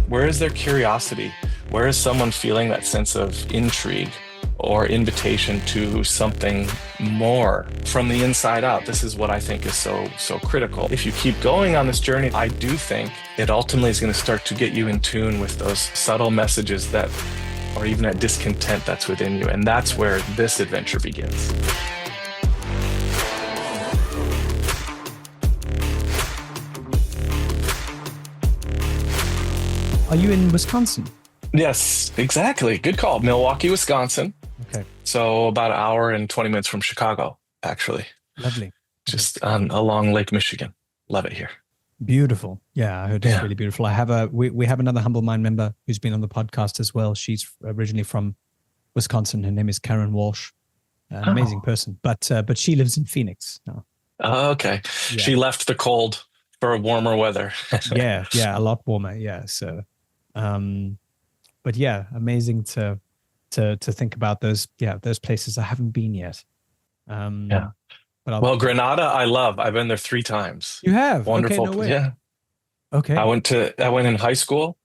Where is their curiosity? Where is someone feeling that sense of intrigue or invitation to something more from the inside out? This is what I think is so critical. If you keep going on this journey, I do think it ultimately is going to start to get you in tune with those subtle messages that, or even that discontent that's within you. And that's where this adventure begins. Are you in Wisconsin? Yes, exactly. Good call. Milwaukee, Wisconsin. Okay, So about an hour and 20 minutes from Chicago, actually. lovely. Just along Lake Michigan. Love it here. Beautiful. Yeah, I heard it's really beautiful. We have another Humble Mind member who's been on the podcast as well. She's originally from Wisconsin. Her name is Karen Walsh. An amazing person, but she lives in Phoenix now. Oh, okay. Yeah. She left the cold for warmer weather. yeah, a lot warmer. Yeah. So, but yeah, amazing to think about those places. I haven't been yet. Yeah. But Well, Granada, I love. I've been there 3 times. You have? Wonderful. Okay, no way. Yeah. Okay. I went in high school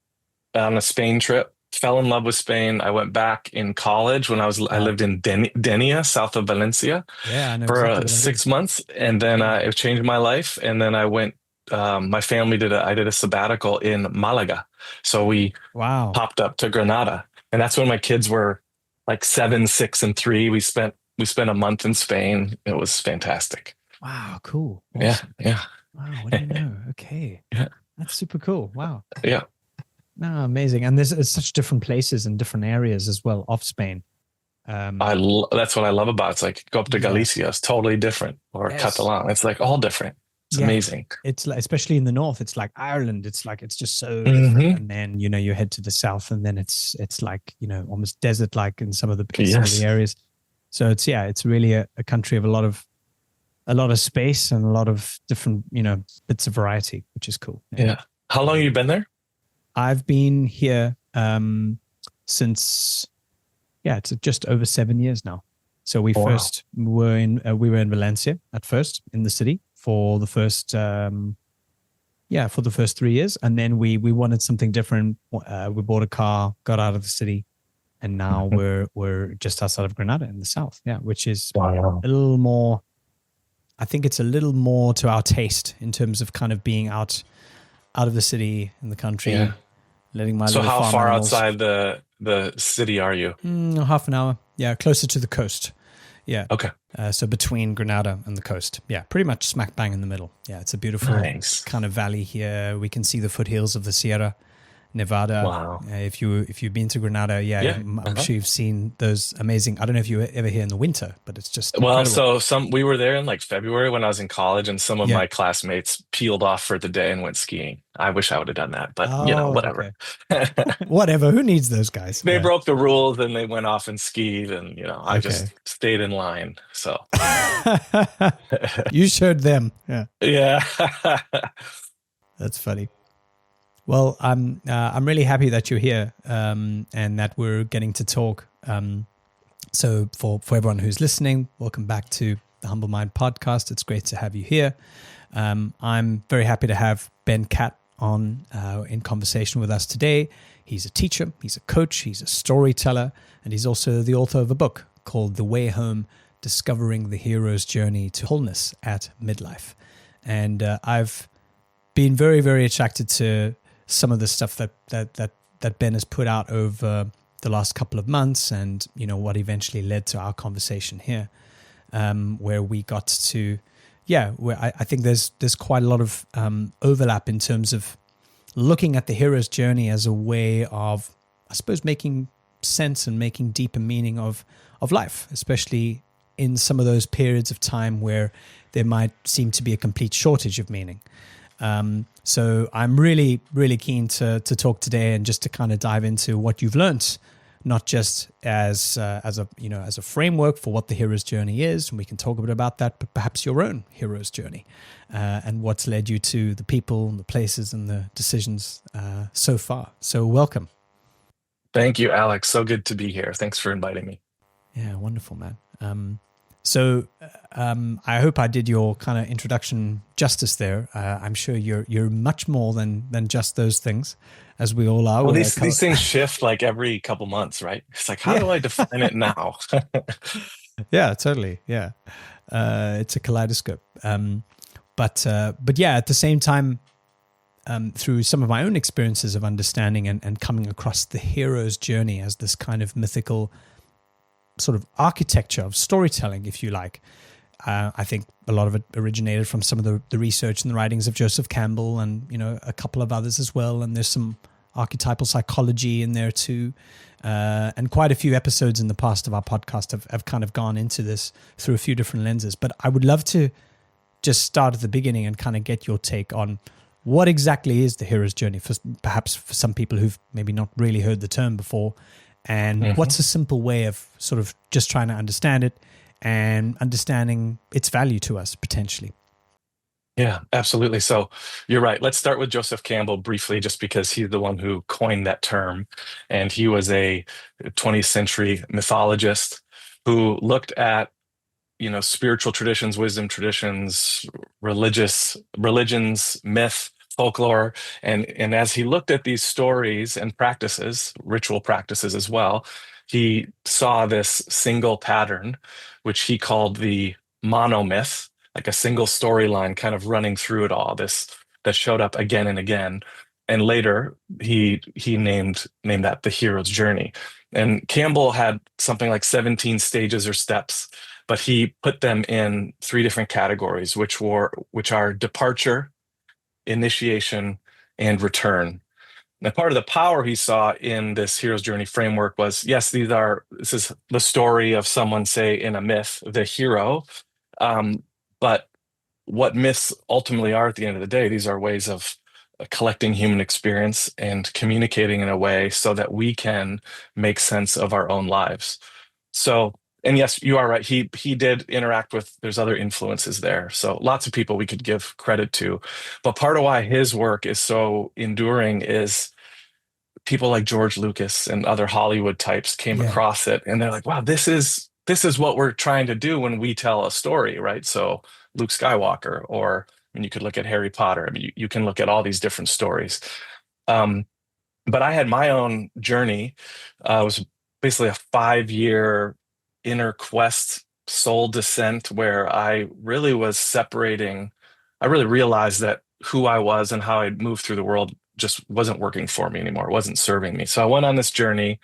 on a Spain trip, fell in love with Spain. I went back in college when I lived in Denia, south of Valencia, Yeah, I know for exactly what it 6 is. months. And then it changed my life. And then I went, my family I did a sabbatical in Malaga. So we Wow. popped up to Granada. And that's when my kids were like 7, 6, and 3. We spent a month in Spain. It was fantastic. Wow, cool. Awesome. Yeah. Wow, what do you know? Okay. Yeah. That's super cool. Wow. Yeah. No, amazing. And there's such different places and different areas as well of Spain. That's what I love about it. It's like go up to Galicia, it's totally different, or Catalan. It's like all different. It's amazing. It's like, especially in the north, it's like Ireland. It's just so different. And then, you head to the south and then it's like, almost desert like in some of the areas. So it's really a country of a lot of space and a lot of different, bits of variety, which is cool. Yeah. How long have you been there? I've been here since it's just over 7 years now. So we first were in Valencia at first in the city for the first 3 years, and then we wanted something different. We bought a car, got out of the city, and now we're just outside of Granada in the south. Yeah, which is a little more. I think it's a little more to our taste in terms of kind of being out of the city in the country. Yeah. Letting my so little how farm far animals. outside the city are you? Half an hour. Yeah, closer to the coast. Yeah. Okay. So between Granada and the coast. Yeah, pretty much smack bang in the middle. Yeah, it's a beautiful kind of valley here. We can see the foothills of the Sierra Nevada. Wow. If you've been to Granada, I'm sure you've seen those amazing. I don't know if you were ever here in the winter, but it's just incredible. So we were there in like February when I was in college, and some of my classmates peeled off for the day and went skiing. I wish I would have done that, but whatever. Okay. Whatever. Who needs those guys? They broke the rules and they went off and skied, and I just stayed in line. So you showed them. Yeah. Yeah. That's funny. Well, I'm really happy that you're here and that we're getting to talk. So for everyone who's listening, welcome back to the Humble Mind podcast. It's great to have you here. I'm very happy to have Ben Katt on in conversation with us today. He's a teacher, he's a coach, he's a storyteller, and he's also the author of a book called The Way Home: Discovering the Hero's Journey to Wholeness at Midlife. And I've been very, very attracted to some of the stuff that Ben has put out over the last couple of months, and what eventually led to our conversation here, where we got to, where I think there's quite a lot of overlap in terms of looking at the hero's journey as a way of, I suppose, making sense and making deeper meaning of life, especially in some of those periods of time where there might seem to be a complete shortage of meaning. So I'm really, really keen to talk today and just to kind of dive into what you've learned, not just as a framework for what the hero's journey is, and we can talk a bit about that, but perhaps your own hero's journey, and what's led you to the people and the places and the decisions so far. So welcome. Thank you, Alex. So good to be here. Thanks for inviting me. Yeah, wonderful, man. So I hope I did your kind of introduction justice there. I'm sure you're much more than just those things, as we all are. Well, We're these things shift like every couple months, right? It's like, how yeah, do I define it now? yeah, totally. Yeah, it's a kaleidoscope. But yeah, at the same time, through some of my own experiences of understanding and coming across the hero's journey as this kind of mythical sort of architecture of storytelling, if you like. I think a lot of it originated from some of the research and the writings of Joseph Campbell and, a couple of others as well. And there's some archetypal psychology in there too. And quite a few episodes in the past of our podcast have kind of gone into this through a few different lenses. But I would love to just start at the beginning and kind of get your take on what exactly is the hero's journey, perhaps for some people who've maybe not really heard the term before. And what's a simple way of sort of just trying to understand it and understanding its value to us potentially? Yeah, absolutely. So you're right. Let's start with Joseph Campbell briefly, just because he's the one who coined that term. And he was a 20th century mythologist who looked at spiritual traditions, wisdom traditions, religions, myth, folklore, and as he looked at these stories and practices, ritual practices as well, he saw this single pattern, which he called the monomyth, like a single storyline kind of running through it all, this that showed up again and again. And later he named that the hero's journey. And Campbell had something like 17 stages or steps, but he put them in three different categories, which are departure, initiation, and return. Now, part of the power he saw in this hero's journey framework was, yes, this is the story of someone, say, in a myth, the hero. But what myths ultimately are at the end of the day, these are ways of collecting human experience and communicating in a way so that we can make sense of our own lives. So, and yes, you are right. He did interact with, there's other influences there. So lots of people we could give credit to. But part of why his work is so enduring is people like George Lucas and other Hollywood types came Yeah. across it and they're like, wow, this is what we're trying to do when we tell a story, right? So Luke Skywalker, or I mean, you could look at Harry Potter. I mean, you can look at all these different stories. But I had my own journey. It was basically a 5-year inner quest, soul descent, where I really was separating. I really realized that who I was and how I'd moved through the world just wasn't working for me anymore. It wasn't serving me. So I went on this journey,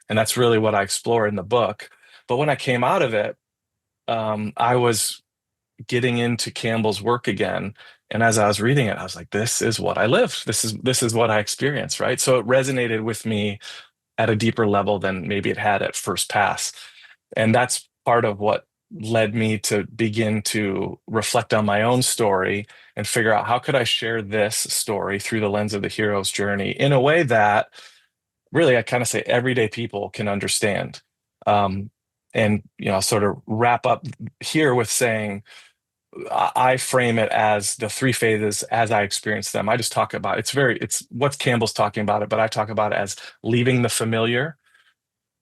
and that's really what I explore in the book. But when I came out of it, I was getting into Campbell's work again. And as I was reading it, I was like, this is what I lived. This is what I experienced, right? So it resonated with me at a deeper level than maybe it had at first pass. And that's part of what led me to begin to reflect on my own story and figure out how could I share this story through the lens of the hero's journey in a way that really I kind of say everyday people can understand. And I'll sort of wrap up here with saying I frame it as the three phases as I experience them. I just talk about it's what Campbell's talking about it, but I talk about it as leaving the familiar,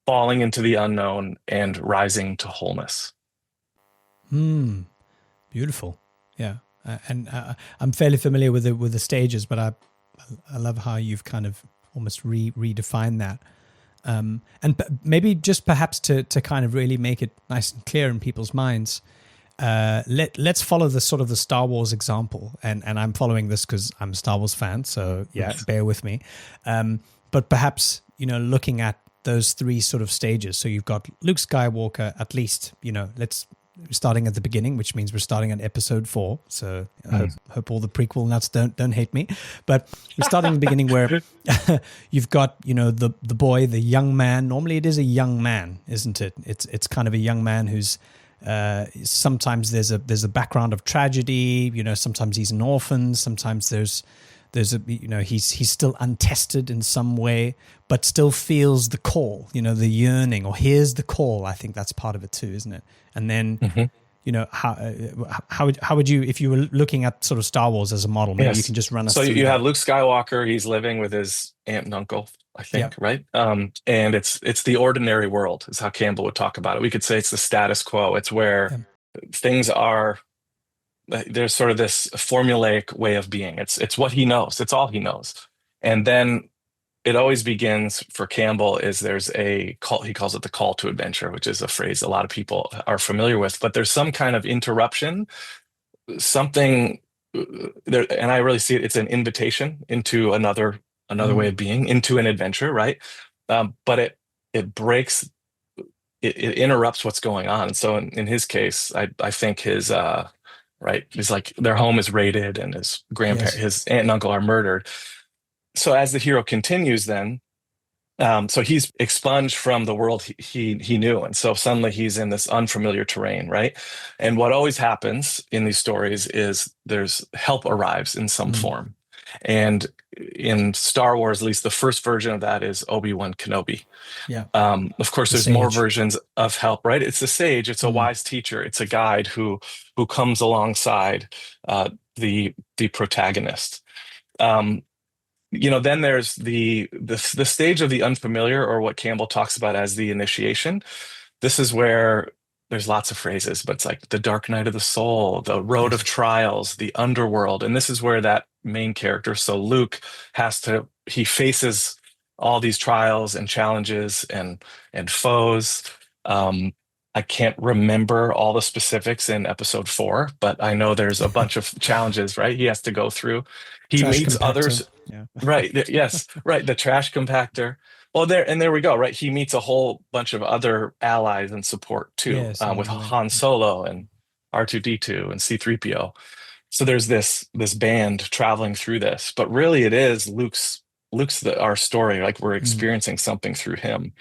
falling into the unknown, and rising to wholeness. Beautiful. Yeah. And I'm fairly familiar with the stages, but I love how you've kind of almost redefined that. And maybe just perhaps to kind of really make it nice and clear in people's minds, let's follow the sort of the Star Wars example, and I'm following this because I'm a Star Wars fan, so yeah, bear with me. But perhaps looking at those three sort of stages. So you've got Luke Skywalker, at least starting at the beginning, which means we're starting at episode 4. So I hope all the prequel nuts don't hate me. But we're starting at the beginning where you've got the boy, the young man. Normally it is a young man, isn't it? It's kind of a young man who's sometimes there's a background of tragedy. Sometimes he's an orphan. Sometimes there's a he's still untested in some way, but still feels the call, the yearning, or hears the call. I think that's part of it too, isn't it? And then how would you, if you were looking at sort of Star Wars as a model, maybe you Yes. can just run us So through you that. have Luke Skywalker. He's living with his aunt and uncle, I Yeah. think, right? And it's the ordinary world, is how Campbell would talk about it. We could say it's the status quo. It's where Yeah. things are. There's sort of this formulaic way of being. It's what he knows. It's all he knows. And then it always begins for Campbell is there's a call. He calls it the call to adventure, which is a phrase a lot of people are familiar with. But there's some kind of interruption, something there, and I really see it. It's an invitation into another way Mm. of being, into an adventure, right? But it breaks, it interrupts what's going on. And so in his case, I think his right, he's like their home is raided and Yes. his aunt and uncle are murdered. So as the hero continues, then so he's expunged from the world he knew, and so suddenly he's in this unfamiliar terrain, right? And what always happens in these stories is there's help arrives in some Mm. form, and in Star Wars, at least the first version of that is Obi-Wan Kenobi. Yeah. Of course, The there's more sage. versions of help, right? It's the sage, it's a Mm. wise teacher, it's a guide who comes alongside the protagonist. Um, then there's the stage of the unfamiliar, or what Campbell talks about as the initiation. This is where there's lots of phrases, but it's like the dark night of the soul, the road of Yes. trials, the underworld. And this is where that main character, so Luke, he faces all these trials and challenges and foes. I can't remember all the specifics in episode 4, but I know there's a bunch of challenges, right? He has to go through. He Trash meets compactor. others. Yeah. Right. Yes. Right. The trash compactor. Well, there we go. Right. He meets a whole bunch of other allies and support too, Yes. with Along the way. Han Solo and R2D2 and C3PO. So there's this band traveling through this, but really it is our story. Like we're Mm. experiencing something through him.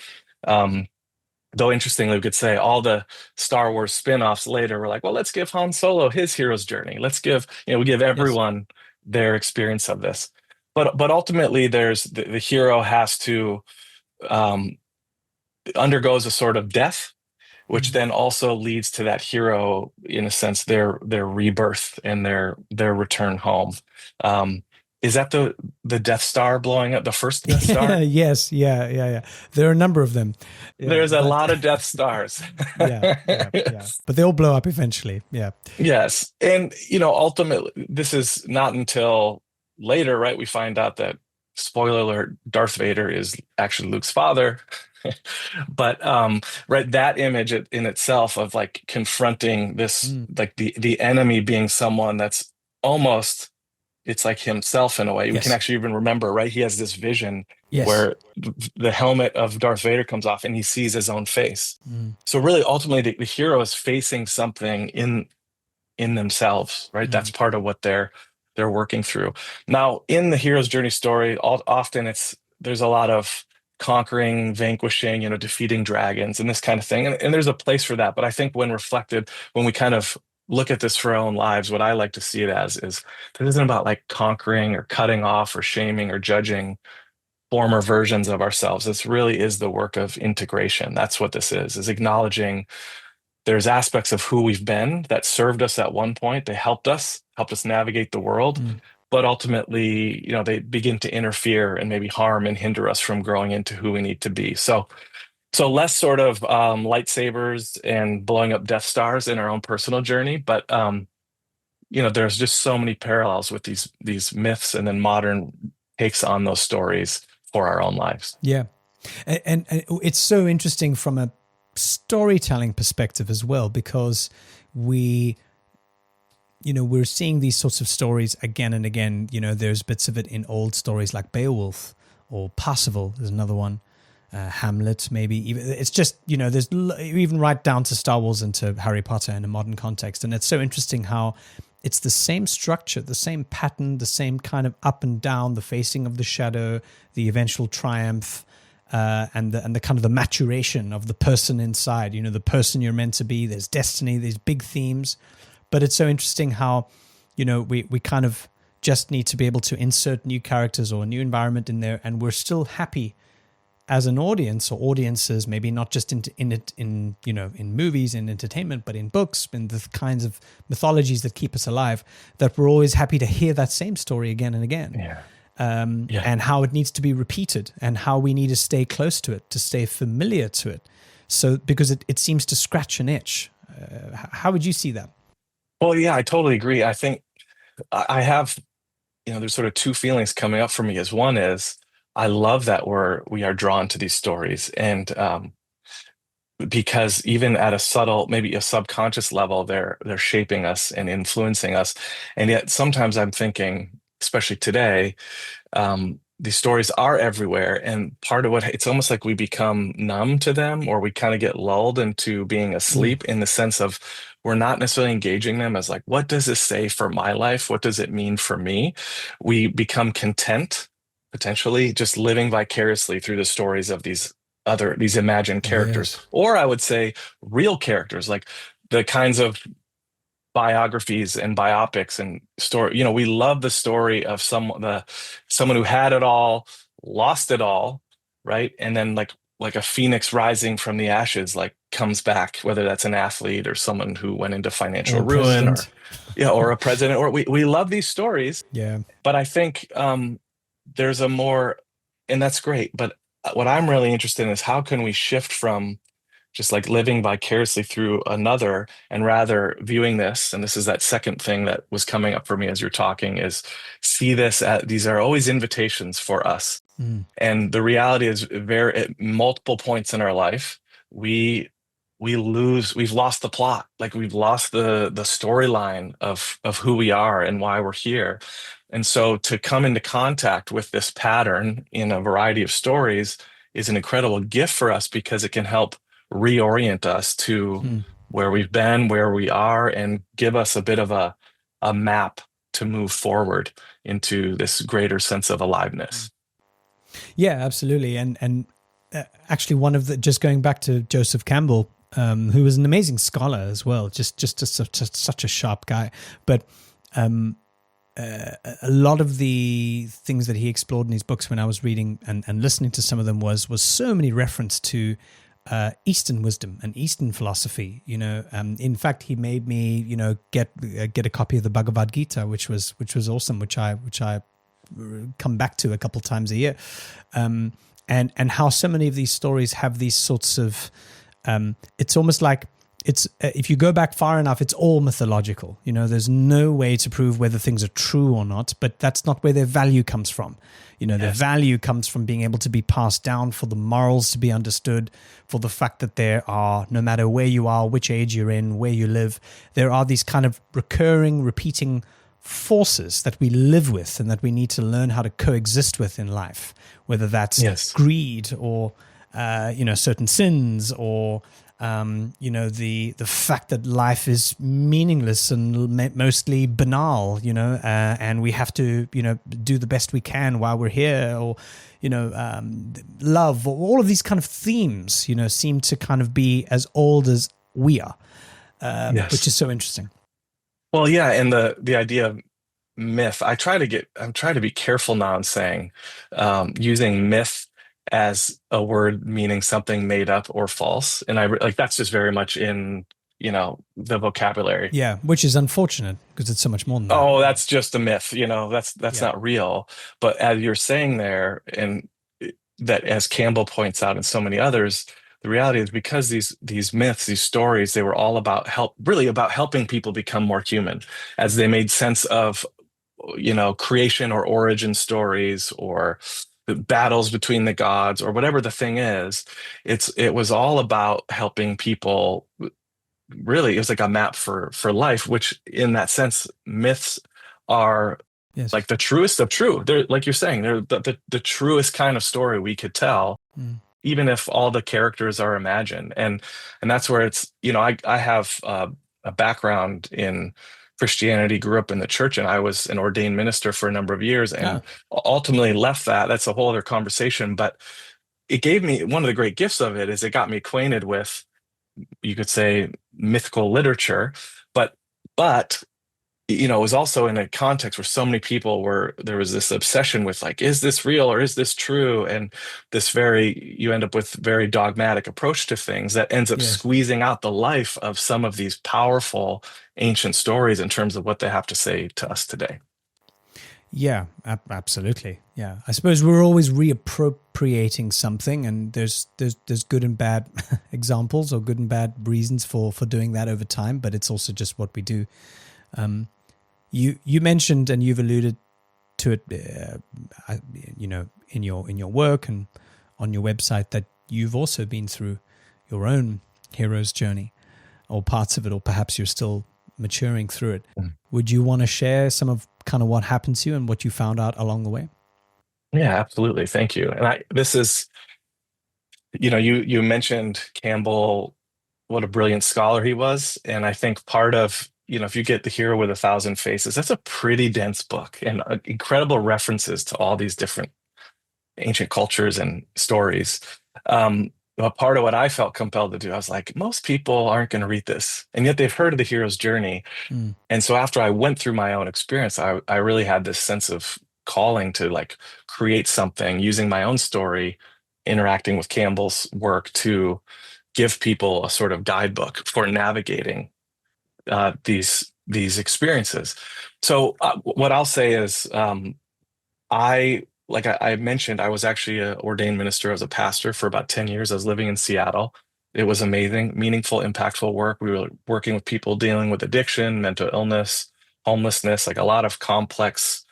Um, Though interestingly, we could say all the Star Wars spin-offs later were like, well, let's give Han Solo his hero's journey. We give Yes. everyone their experience of this. But ultimately, there's the hero has to um, undergoes a sort of death, which Mm. then also leads to that hero, in a sense, their rebirth and their return home. Um, is that the Death Star blowing up, the first Death Star? Yes. Yeah. Yeah. Yeah. There are a number of them. Yeah. There's a But lot of Death Stars. yeah. Yeah. Yeah. But they all blow up eventually. Yeah. Yes. And, ultimately, this is not until later, right? We find out that, spoiler alert, Darth Vader is actually Luke's father. But, right, that image in itself of like confronting this, Mm. like the enemy being someone that's almost, it's like himself in a way. We can Yes. actually even remember, right? He has this vision Yes. where the helmet of Darth Vader comes off and he sees his own face. Mm. So really, ultimately, the hero is facing something in themselves, right? That's Mm. part of what they're working through. Now, in the hero's journey story, often there's a lot of conquering, vanquishing, defeating dragons and this kind of thing. And there's a place for that. But I think when reflected, when we kind of look at this for our own lives, what I like to see it as is this isn't about like conquering or cutting off or shaming or judging former versions of ourselves. This really is the work of integration. That's what this is acknowledging there's aspects of who we've been that served us at one point. They helped us navigate the world, Mm. but ultimately, they begin to interfere and maybe harm and hinder us from growing into who we need to be. So less sort of lightsabers and blowing up Death Stars in our own personal journey, but there's just so many parallels with these myths and then modern takes on those stories for our own lives. Yeah. And it's so interesting from a storytelling perspective as well, because we're seeing these sorts of stories again and again. There's bits of it in old stories like Beowulf or Parsifal. There's another one, Hamlet, maybe. It's just, there's even right down to Star Wars and to Harry Potter in a modern context. And it's so interesting how it's the same structure, the same pattern, the same kind of up and down, the facing of the shadow, the eventual triumph, and the kind of the maturation of the person inside, the person you're meant to be. There's destiny, these big themes. But it's so interesting how, we kind of just need to be able to insert new characters or a new environment in there, and we're still happy as an audience or audiences, maybe not just in you know, in movies and entertainment, but in books, in the kinds of mythologies that keep us alive, that we're always happy to hear that same story again and again. Yeah. Yeah. And how it needs to be repeated and how we need to stay close to it, to stay familiar to it. So, because it seems to scratch an itch. How would you see that? Well, yeah, I totally agree. I think I have, there's sort of two feelings coming up for me. As one is, I love that we are drawn to these stories, and because even at a subtle, maybe a subconscious level, they're shaping us and influencing us. And yet sometimes I'm thinking, especially today, these stories are everywhere, and part of what it's almost like we become numb to them, or we kind of get lulled into being Mm, asleep in the sense of we're not necessarily engaging them as like, what does this say for my life? What does it mean for me? We become content, potentially just living vicariously through the stories of these imagined characters, yes. or I would say real characters, like the kinds of biographies and biopics and story. We love the story of someone who had it all, lost it all, right? And then like a phoenix rising from the ashes, like comes back, whether that's an athlete or someone who went into financial Or ruin, or president. or a president, or we love these stories. Yeah. But I think there's a more, and that's great. But what I'm really interested in is how can we shift from just like living vicariously through another, and rather viewing this, and this is that second thing that was coming up for me as you're talking, is see this at these are always invitations for us. Mm, And the reality is, very at multiple points in our life, we we've lost the plot, like we've lost the storyline of who we are and why we're here. And so to come into contact with this pattern in a variety of stories is an incredible gift for us, because it can help reorient us to mm. where we've been, where we are, and give us a bit of a map to move forward into this greater sense of aliveness. Yeah, absolutely. And actually, one of the, just going back to Joseph Campbell, who was an amazing scholar as well, just such a sharp guy. But a lot of the things that he explored in his books, when I was reading and listening to some of them, was so many reference to Eastern wisdom and Eastern philosophy. In fact, he made me get a copy of the Bhagavad Gita, which was awesome, which I come back to a couple times a year, and how so many of these stories have these sorts of it's almost like it's if you go back far enough, it's all mythological. There's no way to prove whether things are true or not, but that's not where their value comes from. Their Yes. value comes from being able to be passed down, for the morals to be understood, for the fact that there are, no matter where you are, which age you're in, where you live, there are these kind of recurring, repeating forces that we live with and that we need to learn how to coexist with in life, whether that's Yes. greed or certain sins, or the fact that life is meaningless and mostly banal, and we have to do the best we can while we're here, or love, or all of these kind of themes seem to kind of be as old as we are, which Yes. is so interesting. Well, yeah, and the idea of myth, I'm trying to be careful now in saying, using myth as a word meaning something made up or false, and like that's just very much in the vocabulary. Yeah, which is unfortunate because it's so much more than that. Oh, that's just a myth, that's Yeah. not real. But as you're saying there, and that, as Campbell points out and so many others, the reality is, because these myths, these stories, they were all really about helping people become more human, as they made sense of creation or origin stories, or the battles between the gods, or whatever the thing is. It was all about helping people. Really, it was like a map for life, which in that sense, myths are Yes. like the truest of true. They're, like you're saying, they're the truest kind of story we could tell, Mm. even if all the characters are imagined. And that's where it's, I have a background in Christianity, grew up in the church, and I was an ordained minister for a number of years, Ah, and ultimately left that. That's a whole other conversation. But it gave me, one of the great gifts of it is it got me acquainted with, you could say, mythical literature. But it was also in a context where so many people were, there was this obsession with like, is this real or is this true? And you end up with very dogmatic approach to things that ends up Yes. squeezing out the life of some of these powerful ancient stories in terms of what they have to say to us today. Yeah, absolutely. Yeah, I suppose we're always reappropriating something, and there's good and bad examples or good and bad reasons for doing that over time. But it's also just what we do. You mentioned, and you've alluded to it, in your work and on your website, that you've also been through your own hero's journey, or parts of it, or perhaps you're still maturing through it. Mm. Would you want to share some of kind of what happened to you and what you found out along the way? Yeah, absolutely. Thank you. And this is, you mentioned Campbell, what a brilliant scholar he was. And I think part of, if you get The Hero with a Thousand Faces, that's a pretty dense book and incredible references to all these different ancient cultures and stories. But part of what I felt compelled to do, I was like, most people aren't going to read this, and yet they've heard of the hero's journey. Mm. And so after I went through my own experience, I really had this sense of calling to like create something using my own story, interacting with Campbell's work to give people a sort of guidebook for navigating these experiences. So what I'll say is, I mentioned, I was actually an ordained minister as a pastor for about 10 years. I was living in Seattle. It was amazing, meaningful, impactful work. We were working with people dealing with addiction, mental illness, homelessness, like a lot of complex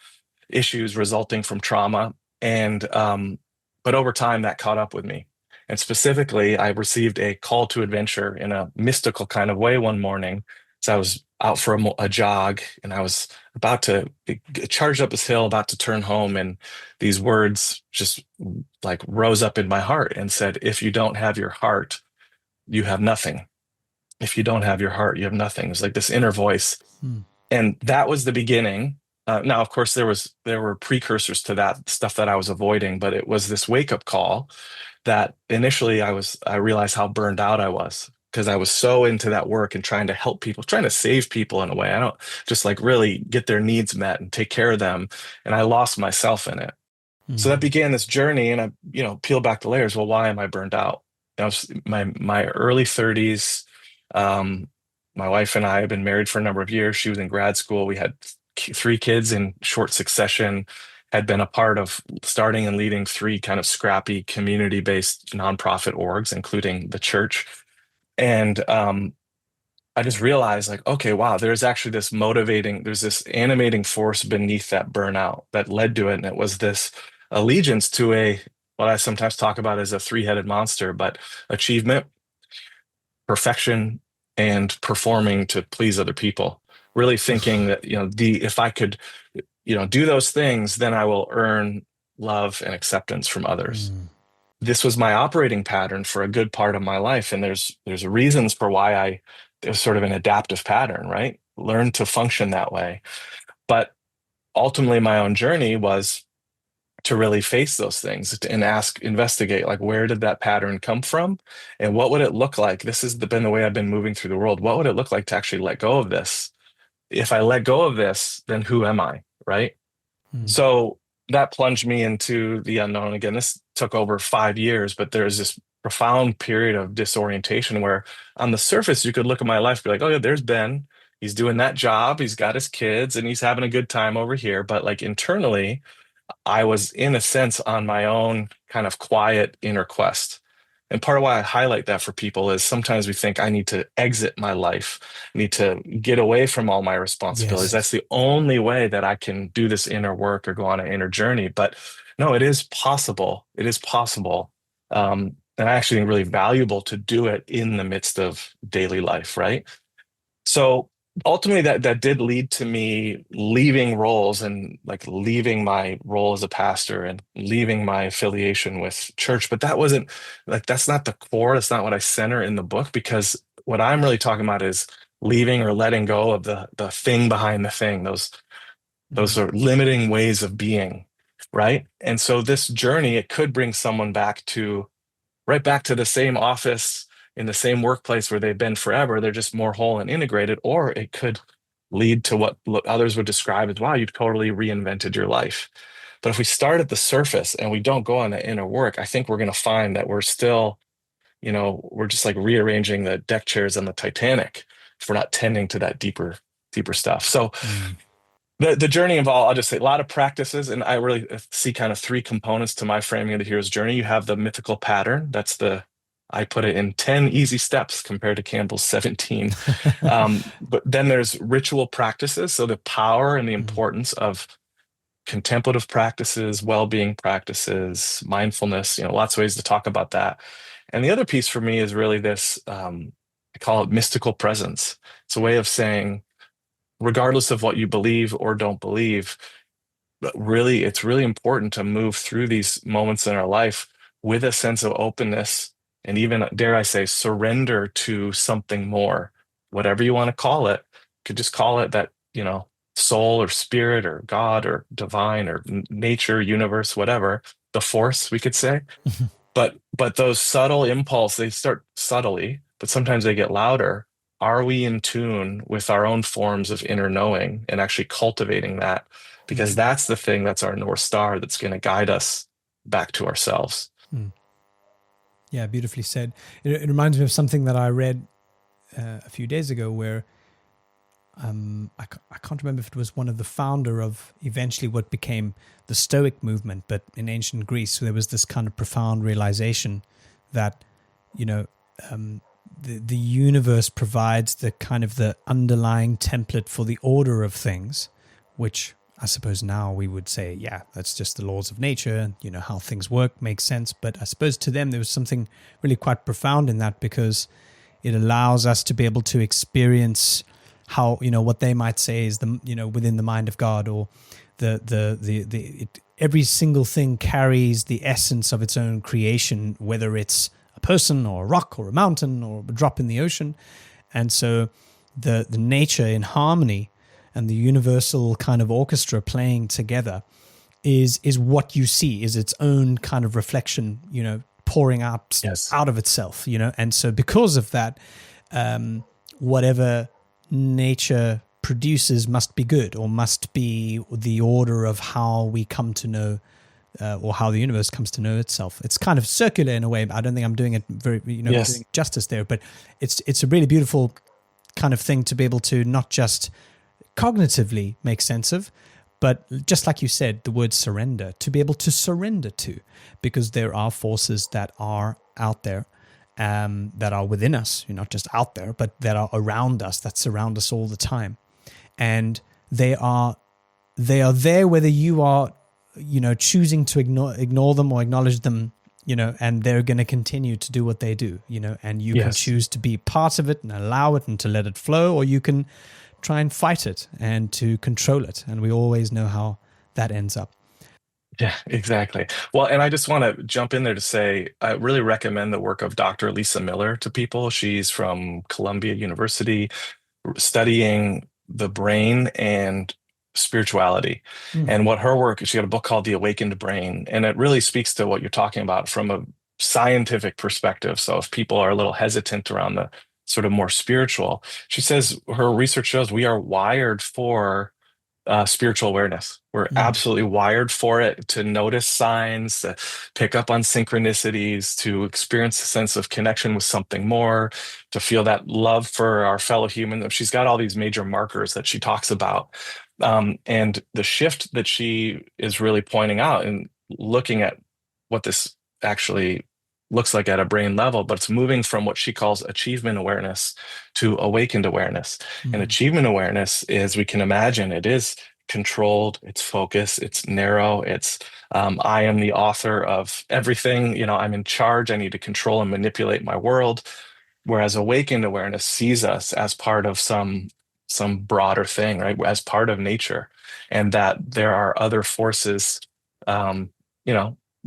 issues resulting from trauma. And but over time that caught up with me. And specifically, I received a call to adventure in a mystical kind of way one morning. So I was out for a jog, and I was about to charge up this hill, about to turn home, and these words just like rose up in my heart and said, "If you don't have your heart, you have nothing. If you don't have your heart, you have nothing." It's like this inner voice, Mm. and that was the beginning. Now, of course, there were precursors to that stuff that I was avoiding, but it was this wake up call that initially I realized how burned out I was because I was so into that work and trying to help people, trying to save people in a way. I don't just like really get their needs met and take care of them, and I lost myself in it. So that Mm. began this journey, and I, peel back the layers. Well, why am I burned out? I was my early 30s. Um, my wife and I had been married for a number of years. She was in grad school. We had three kids in short succession. Had been a part of starting and leading three kind of scrappy community-based nonprofit orgs, including the church. And I just realized, like, okay, wow, there's this animating force beneath that burnout that led to it. And it was this allegiance to what I sometimes talk about as a three-headed monster, but achievement, perfection, and performing to please other people. Really thinking that, if I could, do those things, then I will earn love and acceptance from others. Mm. This was my operating pattern for a good part of my life. And there's reasons for why it was sort of an adaptive pattern, right? Learn to function that way. But ultimately, my own journey was to really face those things and investigate, like, where did that pattern come from? And what would it look like? This has been the way I've been moving through the world. What would it look like to actually let go of this? If I let go of this, then who am I? Right. Mm. So that plunged me into the unknown. Again, this took over 5 years, but there's this profound period of disorientation where on the surface, you could look at my life and be like, oh, yeah, there's Ben. He's doing that job. He's got his kids and he's having a good time over here. But like internally, I was in a sense on my own kind of quiet inner quest. And part of why I highlight that for people is sometimes we think I need to exit my life, need to get away from all my responsibilities. Yes. That's the only way that I can do this inner work or go on an inner journey. But no, it is possible. It is possible. And I actually think really valuable to do it in the midst of daily life, right? So ultimately that did lead to me leaving roles and like leaving my role as a pastor and leaving my affiliation with church. But that wasn't like, that's not the core. That's not what I center in the book, because what I'm really talking about is leaving or letting go of the thing behind the thing, those Mm. are limiting ways of being, right? And so this journey, it could bring someone right back to the same office in the same workplace where they've been forever. They're just more whole and integrated, or it could lead to what others would describe as, wow, you've totally reinvented your life. But if we start at the surface and we don't go on the inner work, I think we're going to find that we're still, we're just like rearranging the deck chairs on the Titanic if we're not tending to that deeper stuff. So Mm. the journey involved, I'll just say, a lot of practices, and I really see kind of three components to my framing of the hero's journey. You have the mythical pattern. I put it in 10 easy steps compared to Campbell's 17. But then there's ritual practices. So the power and the Mm. importance of contemplative practices, well-being practices, mindfulness, lots of ways to talk about that. And the other piece for me is really this, I call it mystical presence. It's a way of saying, regardless of what you believe or don't believe, but really, it's really important to move through these moments in our life with a sense of openness and even, dare I say, surrender to something more, whatever you want to call it. You could just call it that, soul or spirit or God or divine or nature, universe, whatever, the force, we could say. But those subtle impulses, they start subtly, but sometimes they get louder. Are we in tune with our own forms of inner knowing and actually cultivating that? Because Mm. that's the thing that's our North Star that's going to guide us back to ourselves. Mm. Yeah, beautifully said. It reminds me of something that I read a few days ago where I can't remember if it was one of the founder of eventually what became the Stoic movement, but in ancient Greece, there was this kind of profound realization that, the universe provides the kind of the underlying template for the order of things, which I suppose now we would say, yeah, that's just the laws of nature, and how things work makes sense. But I suppose to them there was something really quite profound in that, because it allows us to be able to experience how, what they might say is within the mind of God, or every single thing carries the essence of its own creation, whether it's a person or a rock or a mountain or a drop in the ocean. And so the nature in harmony and the universal kind of orchestra playing together is what you see, is its own kind of reflection, pouring out Yes. out of itself, and so because of that, whatever nature produces must be good, or must be the order of how we come to know, or how the universe comes to know itself. It's kind of circular in a way. I don't think I'm doing it very, Yes. doing it justice there, but it's a really beautiful kind of thing to be able to not just cognitively make sense of, but just like you said, the word surrender, to be able to surrender to, because there are forces that are out there, that are within us, not just out there, but that are around us, that surround us all the time. And they are there whether you are, choosing to ignore them or acknowledge them, and they're going to continue to do what they do, and you can Yes. choose to be part of it and allow it and to let it flow, or you can try and fight it and to control it. And we always know how that ends up. Yeah, exactly. Well, and I just want to jump in there to say I really recommend the work of Dr. Lisa Miller to people. She's from Columbia University, studying the brain and spirituality. Mm. And what her work, she got a book called The Awakened Brain, and it really speaks to what you're talking about from a scientific perspective. So if people are a little hesitant around the sort of more spiritual, she says her research shows we are wired for spiritual awareness. We're absolutely wired for it, to notice signs, to pick up on synchronicities, to experience a sense of connection with something more, to feel that love for our fellow human. She's got all these major markers that she talks about. And the shift that she is really pointing out and looking at what this actually looks like at a brain level, but it's moving from what she calls achievement awareness to awakened awareness. And achievement awareness is, we can imagine, it is controlled, it's focused, it's narrow, it's I am the author of everything, I'm in charge, I need to control and manipulate my world. Whereas awakened awareness sees us as part of some broader thing, right? As part of nature, and that there are other forces.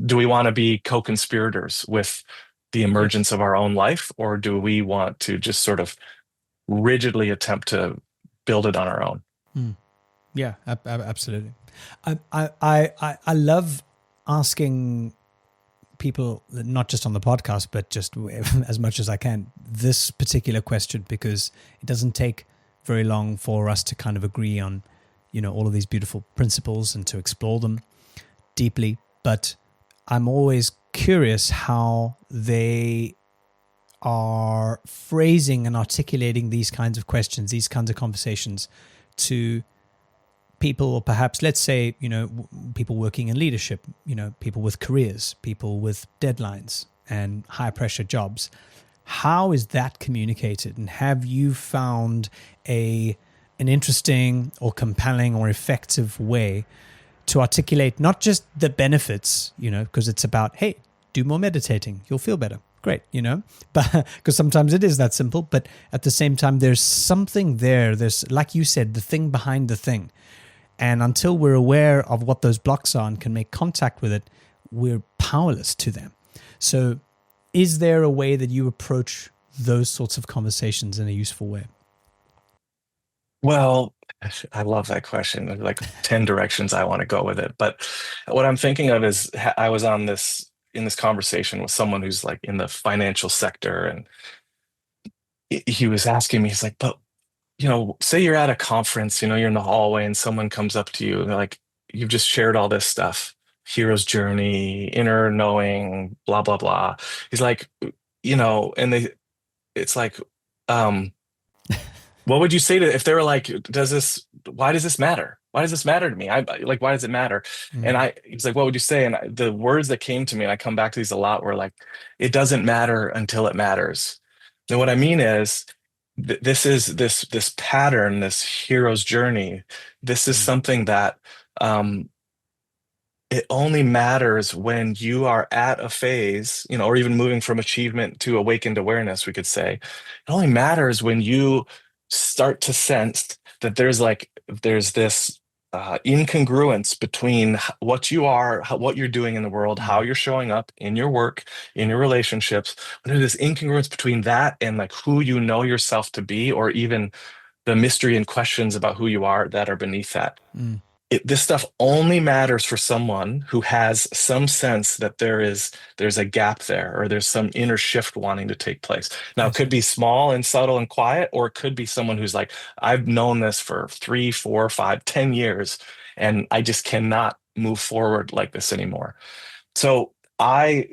Do we want to be co-conspirators with the emergence of our own life, or do we want to just sort of rigidly attempt to build it on our own? Yeah, absolutely. I love asking people, not just on the podcast, but just as much as I can, this particular question, because it doesn't take very long for us to kind of agree on, all of these beautiful principles and to explore them deeply. But I'm always curious how they are phrasing and articulating these kinds of questions, these kinds of conversations to people, or perhaps let's say, people working in leadership, people with careers, people with deadlines and high pressure jobs. How is that communicated? And have you found an interesting or compelling or effective way to articulate not just the benefits, because it's about, hey, do more meditating, you'll feel better. Great, but because sometimes it is that simple, but at the same time, there's something there. There's, like you said, the thing behind the thing. And until we're aware of what those blocks are and can make contact with it, we're powerless to them. So is there a way that you approach those sorts of conversations in a useful way? Well, I love that question. There's like 10 directions I want to go with it. But what I'm thinking of is I was in this conversation with someone who's like in the financial sector, and he was asking me, he's like, but say you're at a conference, you're in the hallway and someone comes up to you and they're like, you've just shared all this stuff, hero's journey, inner knowing, blah, blah, blah. He's like, and it's like, um, what would you say to if they were like, why does this matter? Why does this matter to me? Like, why does it matter? And Mm. he's like, what would you say? And the words that came to me, and I come back to these a lot, were like, it doesn't matter until it matters. And what I mean is, this is this pattern, this hero's journey. This is Mm. something that um, it only matters when you are at a phase, or even moving from achievement to awakened awareness, we could say. It only matters when you start to sense that there's this incongruence between what you are, what you're doing in the world, how Mm. you're showing up in your work, in your relationships. When there's this incongruence between that and like who you know yourself to be, or even the mystery and questions about who you are that are beneath that. Mm. This stuff only matters for someone who has some sense that there's a gap there, or there's some inner shift wanting to take place. Now, I it could see. be small and subtle and quiet, or it could be someone who's like, I've known this for 3, 4, 5, 10 years, and I just cannot move forward like this anymore. So I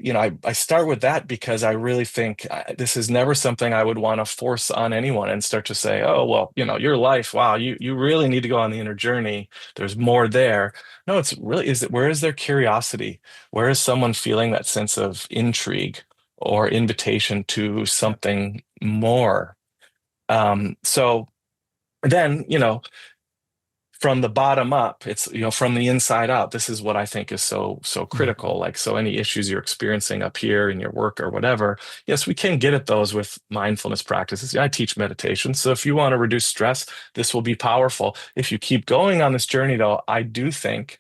start with that because I really think this is never something I would want to force on anyone and start to say, oh, well, your life, wow, you really need to go on the inner journey. There's more there. No, it's really, where is their curiosity? Where is someone feeling that sense of intrigue or invitation to Yeah. something more? So then, from the bottom up, it's from the inside out. This is what I think is so Mm. critical. Like, so any issues you're experiencing up here in your work or whatever, yes, we can get at those with mindfulness practices. I teach meditation, so if you want to reduce stress, this will be powerful. If you keep going on this journey, though, I do think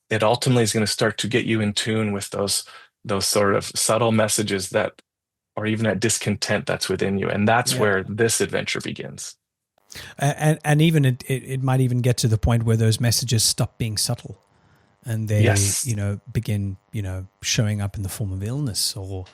it ultimately is going to start to get you in tune with those sort of subtle messages that, or even that discontent that's within you, and that's Yeah. where this adventure begins. And even it might even get to the point where those messages stop being subtle and they, Yes. begin, showing up in the form of illness or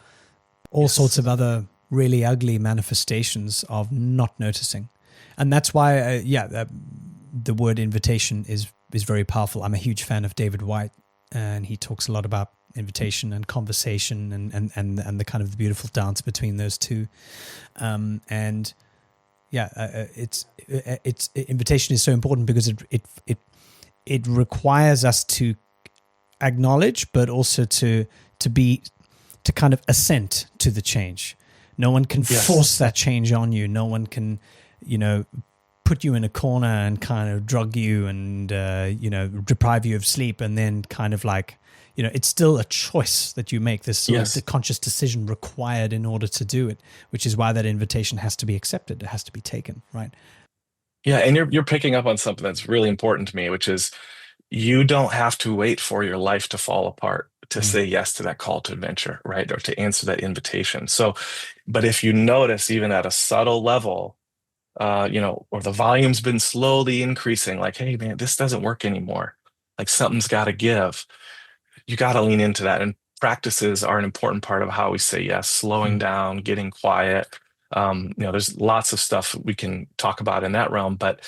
all sorts Yes. of other really ugly manifestations of not noticing. And that's why, the word invitation is very powerful. I'm a huge fan of David White, and he talks a lot about invitation and conversation and the kind of the beautiful dance between those two. And yeah, it's invitation is so important because it requires us to acknowledge, but also to kind of assent to the change. No one can Yes. force that change on you. No one can, put you in a corner and kind of drug you and deprive you of sleep, and then kind of like, it's still a choice that you make. This sort of the Yes. conscious decision required in order to do it, which is why that invitation has to be accepted. It has to be taken, right? Yeah, and you're picking up on something that's really important to me, which is you don't have to wait for your life to fall apart to Mm. say yes to that call to adventure, right? Or to answer that invitation. So, but if you notice, even at a subtle level, or the volume's been slowly increasing, like, hey man, this doesn't work anymore. Like something's got to give. You got to lean into that. And practices are an important part of how we say yes, slowing Mm. down, getting quiet, There's lots of stuff we can talk about in that realm, but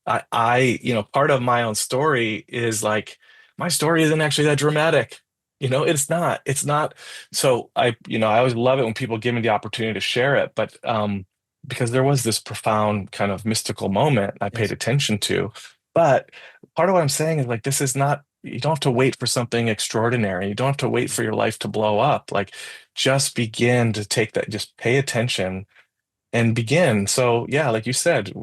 part of my own story is like, my story isn't actually that dramatic. It's not. So I always love it when people give me the opportunity to share it, but because there was this profound kind of mystical moment I paid Yes. attention to. But part of what I'm saying is like, this is not, you don't have to wait for something extraordinary. You don't have to wait for your life to blow up. Like, just begin to take that, just pay attention and begin. So yeah, like you said,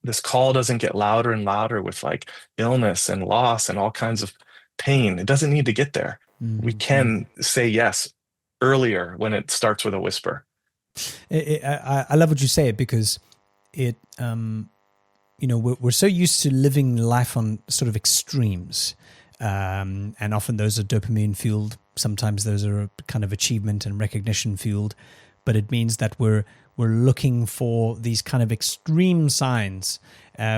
this call doesn't get louder and louder with like illness and loss and all kinds of pain. It doesn't need to get there. We Mm-hmm. can say yes earlier when it starts with a whisper. I love what you say because it, we're so used to living life on sort of extremes. And often those are dopamine fueled. Sometimes those are kind of achievement and recognition fueled. But it means that we're looking for these kind of extreme signs,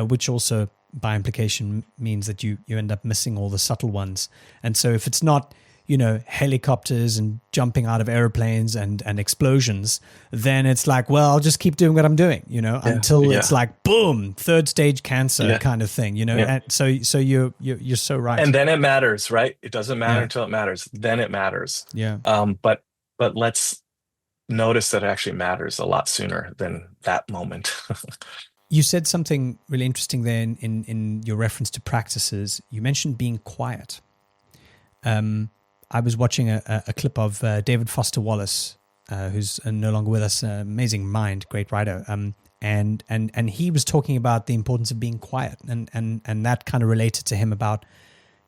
which also by implication means that you end up missing all the subtle ones. And so if it's not, helicopters and jumping out of airplanes and explosions, then it's like, well, I'll just keep doing what I'm doing, Yeah, until it's yeah, like, boom, third stage cancer yeah, kind of thing, yeah. And so you're so right. And then it matters, right? It doesn't matter Yeah. until it matters. Then it matters. Yeah. But let's notice that it actually matters a lot sooner than that moment. You said something really interesting there in your reference to practices. You mentioned being quiet. I was watching a clip of David Foster Wallace, who's no longer with us, amazing mind, great writer. And he was talking about the importance of being quiet, and that kind of related to him about,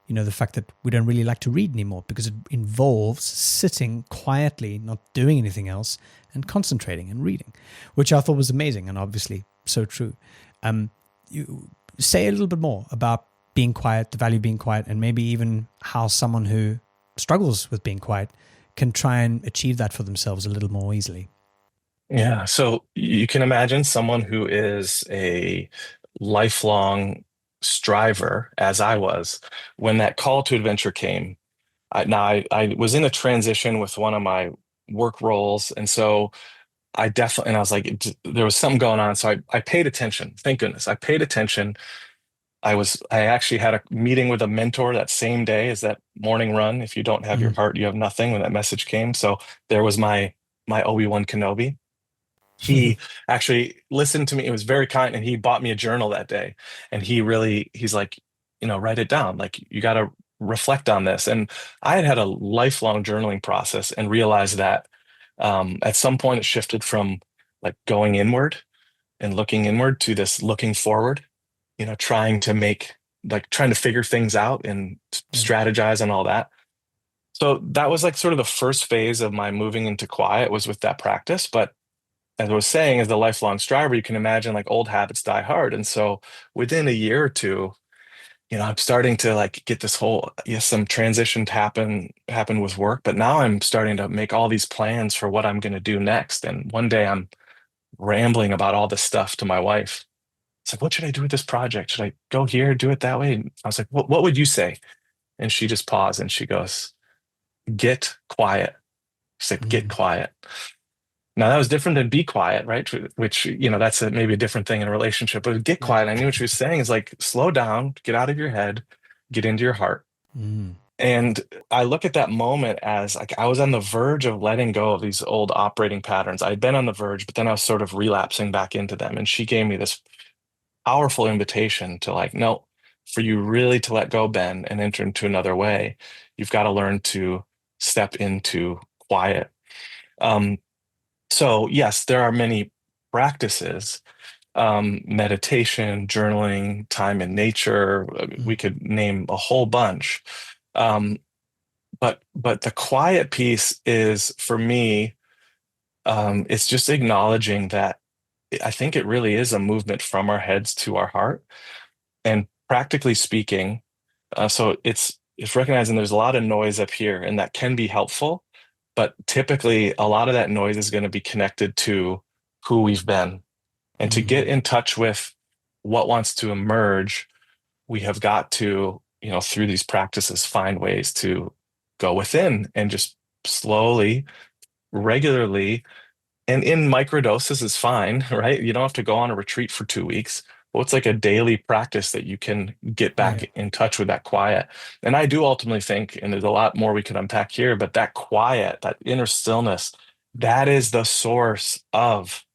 the fact that we don't really like to read anymore because it involves sitting quietly, not doing anything else, and concentrating and reading, which I thought was amazing and obviously so true. You say a little bit more about being quiet, the value of being quiet, and maybe even how someone who struggles with being quiet can try and achieve that for themselves a little more easily. Yeah. So you can imagine someone who is a lifelong striver, as I was, when that call to adventure came. I was in a transition with one of my work roles. And so and I was like, there was something going on. So I paid attention. Thank goodness. I paid attention. I actually had a meeting with a mentor that same day as that morning run. If you don't have your Mm. heart, you have nothing, when that message came. So there was my Obi-Wan Kenobi. He actually listened to me. It was very kind, and he bought me a journal that day. And he's like, write it down. Like, you got to reflect on this. And I had a lifelong journaling process and realized that at some point it shifted from like going inward and looking inward to this looking forward, trying to figure things out and Yeah. strategize and all that. So that was like sort of the first phase of my moving into quiet, was with that practice. But as I was saying, as the lifelong striver, you can imagine like old habits die hard. And so within a year or two, I'm starting to like get this whole, yes, some transition to happen with work, but now I'm starting to make all these plans for what I'm going to do next. And one day I'm rambling about all this stuff to my wife. It's like, what should I do with this project? Should I go here, do it that way? And I was like, what would you say? And she just paused and she goes, get quiet. She said, get Mm. quiet. Now that was different than be quiet, right? Which, that's maybe a different thing in a relationship. But get Yeah. quiet, I knew what she was saying is like, slow down, get out of your head, get into your heart. Mm. And I look at that moment as like I was on the verge of letting go of these old operating patterns. I'd been on the verge, but then I was sort of relapsing back into them. And she gave me this powerful invitation to like, no, for you really to let go, Ben, and enter into another way, you've got to learn to step into quiet. Um, so yes, there are many practices, meditation, journaling, time in nature. We Mm. could name a whole bunch. Um, but the quiet piece is for me, it's just acknowledging that I think it really is a movement from our heads to our heart. And practically speaking, so it's recognizing there's a lot of noise up here, and that can be helpful. But typically, a lot of that noise is going to be connected to who we've been. And to get Mm. in touch with what wants to emerge, we have got to, through these practices, find ways to go within and just slowly, regularly And in microdoses is fine, right? You don't have to go on a retreat for 2 weeks. But it's like a daily practice that you can get Yeah. back in touch with that quiet. And I do ultimately think, and there's a lot more we could unpack here, but that quiet, that inner stillness, that is the source of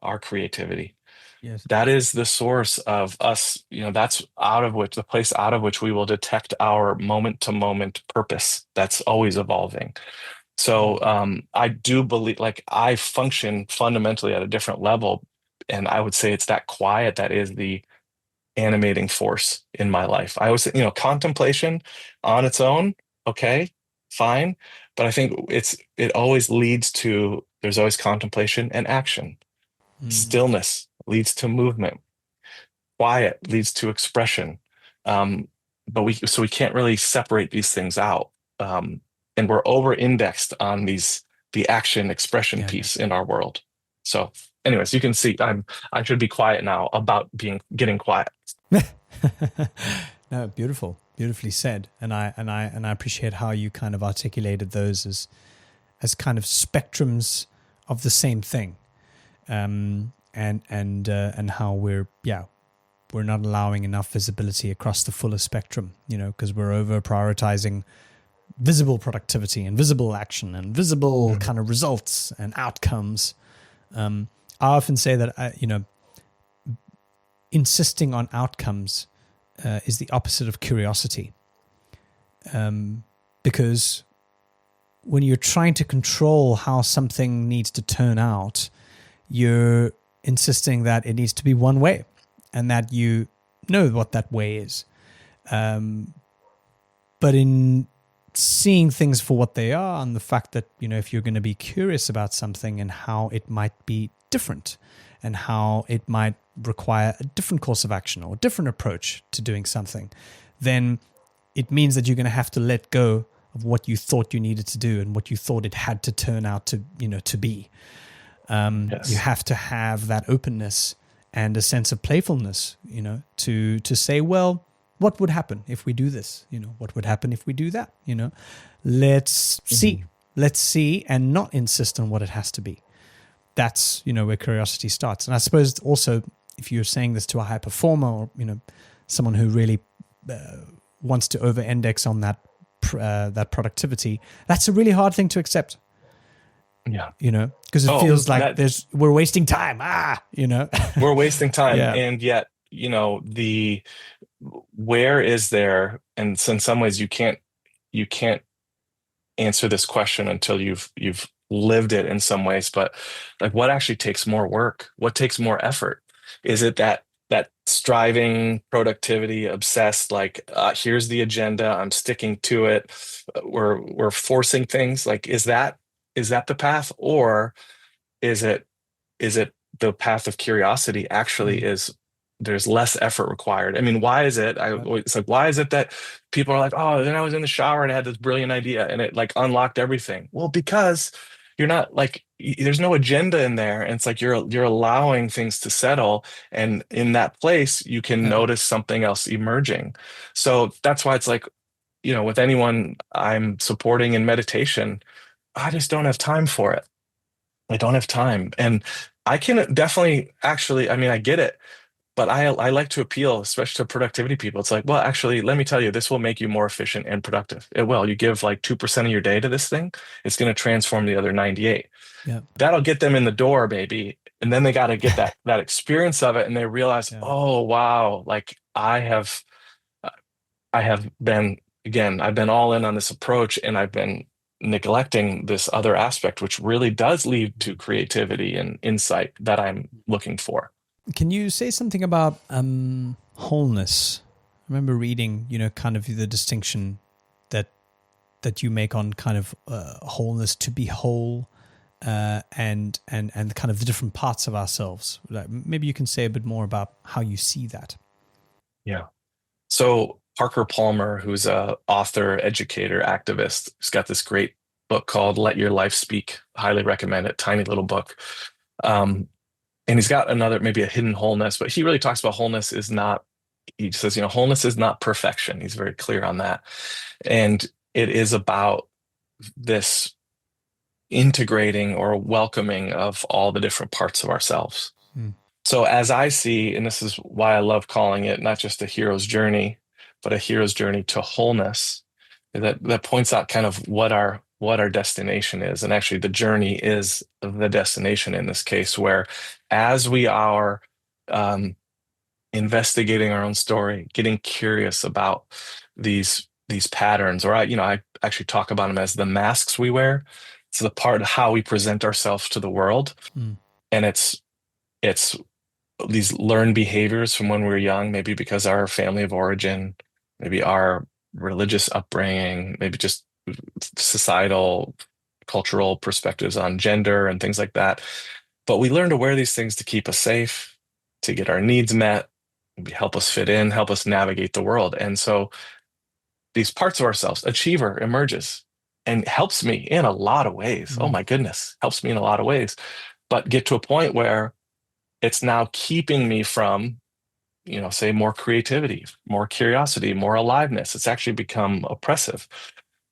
our creativity. Yes. That is the source of us, that's out of which the place out of which we will detect our moment to moment purpose that's always evolving. So Mm. I do believe, like, I function fundamentally at a different level. And I would say it's that quiet that is the animating force in my life. I always, contemplation on its own, okay, fine. But I think it always leads to, there's always contemplation and action. Mm. Stillness leads to movement. Quiet leads to expression. Um, but we can't really separate these things out. Um, and we're over indexed on the action expression Yeah. Yeah. piece in our world. So, anyways, you can see I should be quiet now about getting quiet. No, beautiful, beautifully said. And I appreciate how you kind of articulated those as kind of spectrums of the same thing. And how we're not allowing enough visibility across the fuller spectrum, because we're over prioritizing visible productivity and visible action and visible Mhm. kind of results and outcomes. I often say that insisting on outcomes is the opposite of curiosity, because when you're trying to control how something needs to turn out, you're insisting that it needs to be one way and that you know what that way is. But in seeing things for what they are, and the fact that, if you're going to be curious about something and how it might be different and how it might require a different course of action or a different approach to doing something, then it means that you're going to have to let go of what you thought you needed to do and what you thought it had to turn out to be. You Yes. have to have that openness and a sense of playfulness, to say, well, what would happen if we do this? What would happen if we do that? Let's see. Mhm. Let's see, and not insist on what it has to be. That's, where curiosity starts. And I suppose also, if you're saying this to a high performer or, someone who really wants to over-index on that productivity, that's a really hard thing to accept. Yeah. Because it Oh, feels like that we're wasting time. we're wasting time. Yeah. And yet, the where is there, and so in some ways you can't answer this question until you've lived it in some ways, but like, what actually takes more work? What takes more effort? Is it that striving, productivity, obsessed, like, here's the agenda, I'm sticking to it, we're forcing things, like, is that the path? Or is it the path of curiosity actually Mm. is, there's less effort required? I mean, why is it? Right. It's like, why is it that people are like, oh, then I was in the shower and I had this brilliant idea and it like unlocked everything? Well, because you're not like, there's no agenda in there. And it's like you're allowing things to settle. And in that place, you can Yeah. notice something else emerging. So that's why it's like, with anyone I'm supporting in meditation, I just don't have time for it. I don't have time. And I can definitely actually, I mean, I get it, but I like to appeal, especially to productivity people. It's like, well, actually, let me tell you, this will make you more efficient and productive. It will. You give like 2% of your day to this thing, it's going to transform the other 98. Yeah. That'll get them in the door, maybe. And then they got to get that experience of it, and they realize, Yeah. oh wow, like I have been, again, I've been all in on this approach and I've been neglecting this other aspect, which really does lead to creativity and insight that I'm looking for. Can you say something about wholeness? I remember reading, kind of the distinction that you make on kind of wholeness, to be whole, and kind of the different parts of ourselves. Like, maybe you can say a bit more about how you see that. Yeah. So Parker Palmer, who's a author, educator, activist, who's got this great book called Let Your Life Speak. Highly recommend it. Tiny little book. Um, and he's got another, maybe a hidden wholeness, but he really talks about wholeness is not, he says, wholeness is not perfection. He's very clear on that. And it is about this, integrating or welcoming of all the different parts of ourselves. Mm. So as I see, and this is why I love calling it not just a hero's journey, but a hero's journey to wholeness, that points out kind of what our destination is. And actually the journey is the destination in this case, where as we are um, investigating our own story, getting curious about these patterns, or I actually talk about them as the masks we wear. It's the part of how we present ourselves to the world. Mm. And it's these learned behaviors from when we were young, maybe because our family of origin, maybe our religious upbringing, maybe just societal, cultural perspectives on gender and things like that. But we learn to wear these things to keep us safe, to get our needs met, help us fit in, help us navigate the world. And so these parts of ourselves, achiever emerges and helps me in a lot of ways. Oh Mm. my goodness, helps me in a lot of ways. But get to a point where it's now keeping me from, say more creativity, more curiosity, more aliveness. It's actually become oppressive.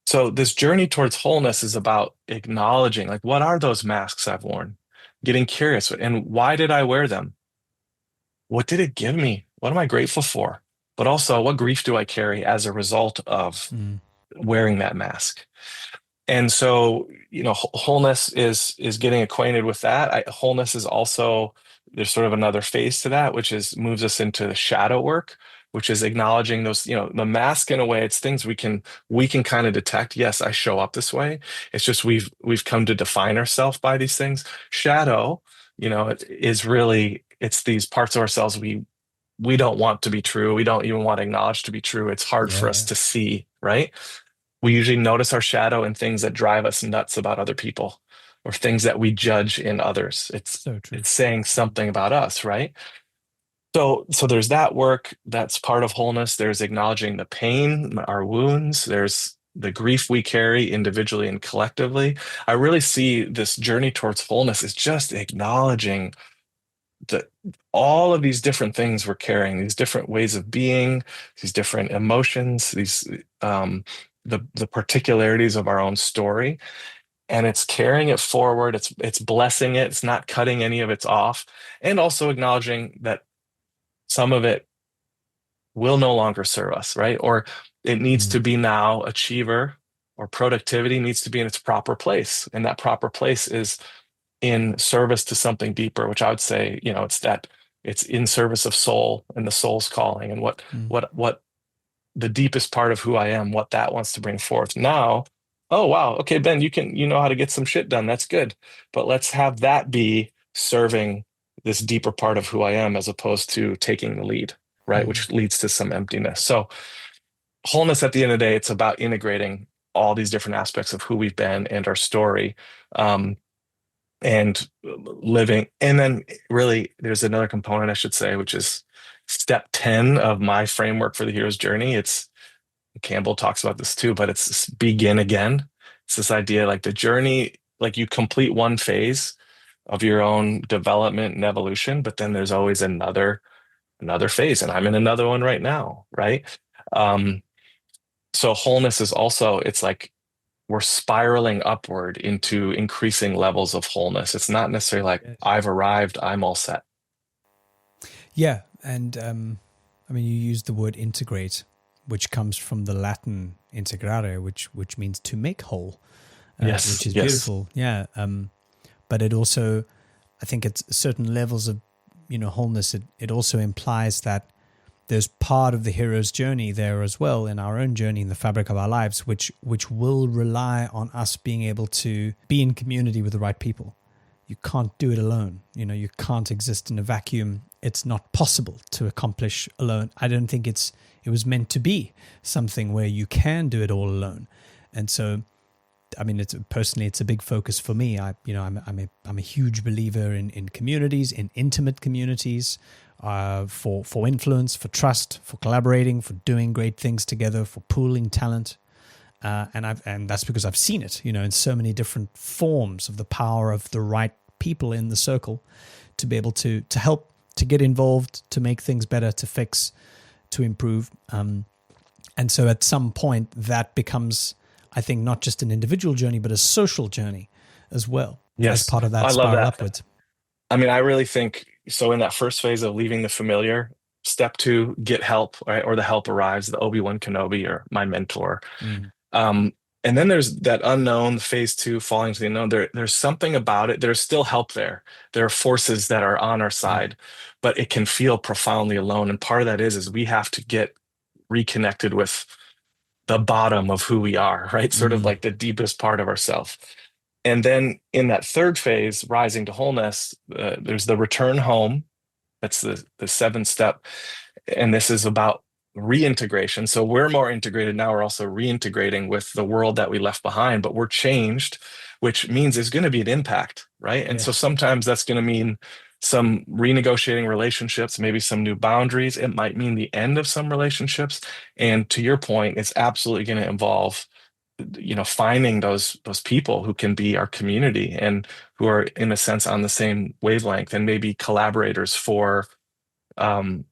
So this journey towards wholeness is about acknowledging, like, what are those masks I've worn? Getting curious, and why did I wear them? What did it give me? What am I grateful for? But also, what grief do I carry as a result of Mm. wearing that mask? And so, wholeness is getting acquainted with that. Wholeness is also, there's sort of another phase to that, which is moves us into the shadow work, which is acknowledging those, the mask in a way. It's things we can kind of detect. Yes, I show up this way. It's just we've come to define ourselves by these things. Shadow, it is really, it's these parts of ourselves we don't want to be true. We don't even want to acknowledge to be true. It's hard for us Yeah. to see, right? We usually notice our shadow in things that drive us nuts about other people or things that we judge in others. It's So true. it's saying something about us, right? So there's that work that's part of wholeness. There's acknowledging the pain, our wounds. There's the grief we carry individually and collectively. I really see this journey towards wholeness is just acknowledging that all of these different things we're carrying, these different ways of being, these different emotions, these the particularities of our own story, and it's carrying it forward. It's blessing it. It's not cutting any of it off, and also acknowledging that some of it will no longer serve us, right? Or it needs Mm. to be now achiever or productivity needs to be in its proper place, and that proper place is in service to something deeper, which I would say, it's in service of soul and the soul's calling and what Mm. what the deepest part of who I am, what that wants to bring forth. Now, oh wow, okay, Ben, you know how to get some shit done. That's good. But let's have that be serving this deeper part of who I am as opposed to taking the lead, right? Mm. Which leads to some emptiness. So wholeness at the end of the day, it's about integrating all these different aspects of who we've been and our story. And living. And then really there's another component I should say, which is step 10 of my framework for the hero's journey. It's Campbell talks about this too, but it's this begin again. It's this idea like the journey, like you complete one phase of your own development and evolution, but then there's always another phase. And I'm in another one right now, right? Um, so wholeness is also, it's like we're spiraling upward into increasing levels of wholeness. It's not necessarily like Yes. I've arrived, I'm all set. Yeah, and I mean, you used the word integrate, which comes from the Latin integrare, which means to make whole, Yes, which is yes. beautiful. Yeah, but it also, I think, it's certain levels of wholeness. It also implies that there's part of the hero's journey there as well in our own journey in the fabric of our lives, which will rely on us being able to be in community with the right people. You can't do it alone. You can't exist in a vacuum. It's not possible to accomplish alone. I don't think it was meant to be something where you can do it all alone. And so, I mean, it's a big focus for me. I'm a huge believer in communities, in intimate communities, for influence, for trust, for collaborating, for doing great things together, for pooling talent. And that's because I've seen it, in so many different forms of the power of the right people in the circle to be able to help, to get involved, to make things better, to fix, to improve. And so at some point that becomes, I think, not just an individual journey, but a social journey. as well as Yes, part of that I love spiral that. upwards. I mean, I really think so. In that first phase of leaving the familiar, step two, get help, right? Or the help arrives, the Obi-Wan Kenobi or my mentor. Mm. Um, and then there's that unknown, phase two, falling to the unknown. There's something about it. There's still help there. There are forces that are on our Mm. side, but it can feel profoundly alone. And part of that is we have to get reconnected with the bottom of who we are, right? Sort of Mm. like the deepest part of ourself. And then in that third phase, rising to wholeness, there's the return home. That's the seventh step. And this is about reintegration. So we're more integrated now. We're also reintegrating with the world that we left behind, but we're changed, which means there's going to be an impact, right? And so Yes. sometimes that's going to mean some renegotiating relationships, maybe some new boundaries. It might mean the end of some relationships. And to your point, it's absolutely going to involve finding those people who can be our community and who are in a sense on the same wavelength, and maybe collaborators for um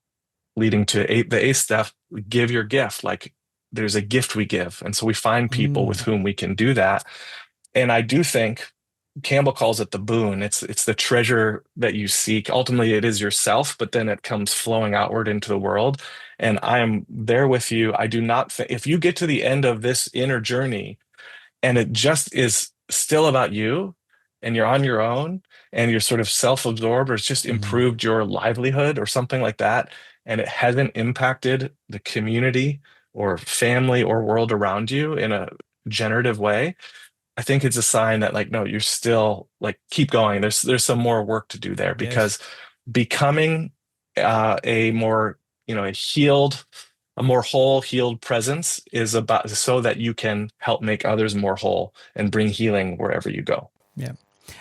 leading to the eighth step. Give your gift. Like there's a gift we give, and so we find people with Mm. whom we can do that. And I do think Campbell calls it the boon. It's the treasure that you seek. Ultimately it is yourself, but then it comes flowing outward into the world. And I am there with you. I do not think if you get to the end of this inner journey and it just is still about you and you're on your own and you're sort of self-absorbed, or it's just Mm. improved your livelihood or something like that, and it hasn't impacted the community or family or world around you in a generative way, I think it's a sign that like, no, you're still like, keep going. There's some more work to do there, Yes. because becoming a more, a healed, a more whole, healed presence is about so that you can help make others more whole and bring healing wherever you go. Yeah.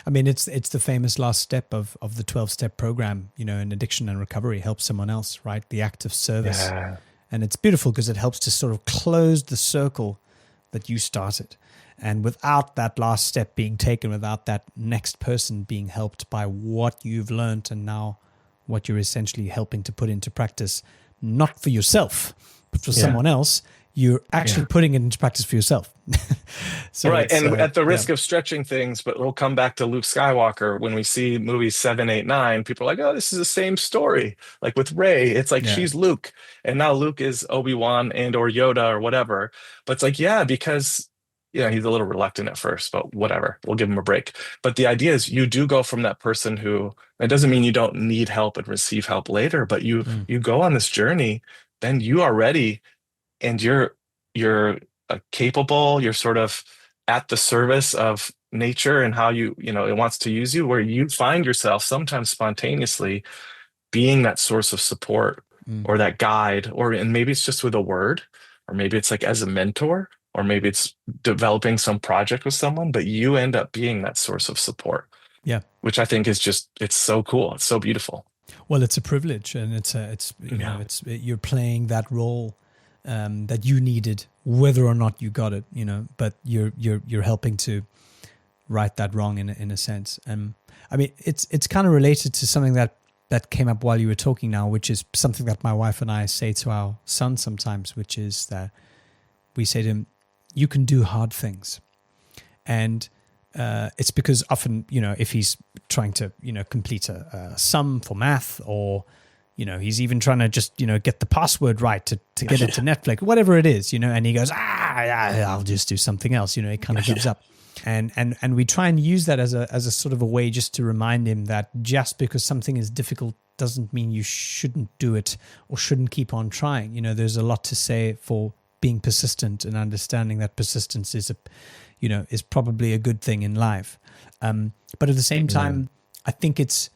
I mean, it's the famous last step of the 12-step program, in addiction and recovery. Help someone else, right? The act of service. Yeah. And it's beautiful because it helps to sort of close the circle that you started. And without that last step being taken, without that next person being helped by what you've learned and now what you're essentially helping to put into practice, not for yourself, but for Yeah. someone else, you're actually putting it into practice for yourself. So Right. And at the yeah. risk of stretching things, but we'll come back to Luke Skywalker. When we see movies 7, 8, 9, people are like, oh, this is the same story. Like with Rey, it's like Yeah. she's Luke, and now Luke is Obi-Wan and or Yoda or whatever. But it's like, yeah, because he's a little reluctant at first, but whatever. We'll give him a break. But the idea is you do go from that person who, it doesn't mean you don't need help and receive help later, but you go on this journey, then you are ready, and you're capable, you're sort of at the service of nature and how it wants to use you, where you find yourself sometimes spontaneously being that source of support Mm. or that guide, and maybe it's just with a word, or maybe it's like as a mentor, or maybe it's developing some project with someone, but you end up being that source of support. Yeah. Which I think is it's so cool. It's so beautiful. Well, it's a privilege, and it's you're playing that role that you needed, whether or not you got it, but you're helping to right that wrong in a sense. I mean, it's kind of related to something that came up while you were talking now, which is something that my wife and I say to our son sometimes, which is that we say to him, you can do hard things. And it's because often, if he's trying to, complete a sum for math, or, he's even trying to just, get the password right to get it to Netflix, whatever it is, and he goes, I'll just do something else, he kind of gives up. And we try and use that as a sort of a way just to remind him that just because something is difficult doesn't mean you shouldn't do it or shouldn't keep on trying. There's a lot to say for being persistent and understanding that persistence is is probably a good thing in life. But at the same time, I think it's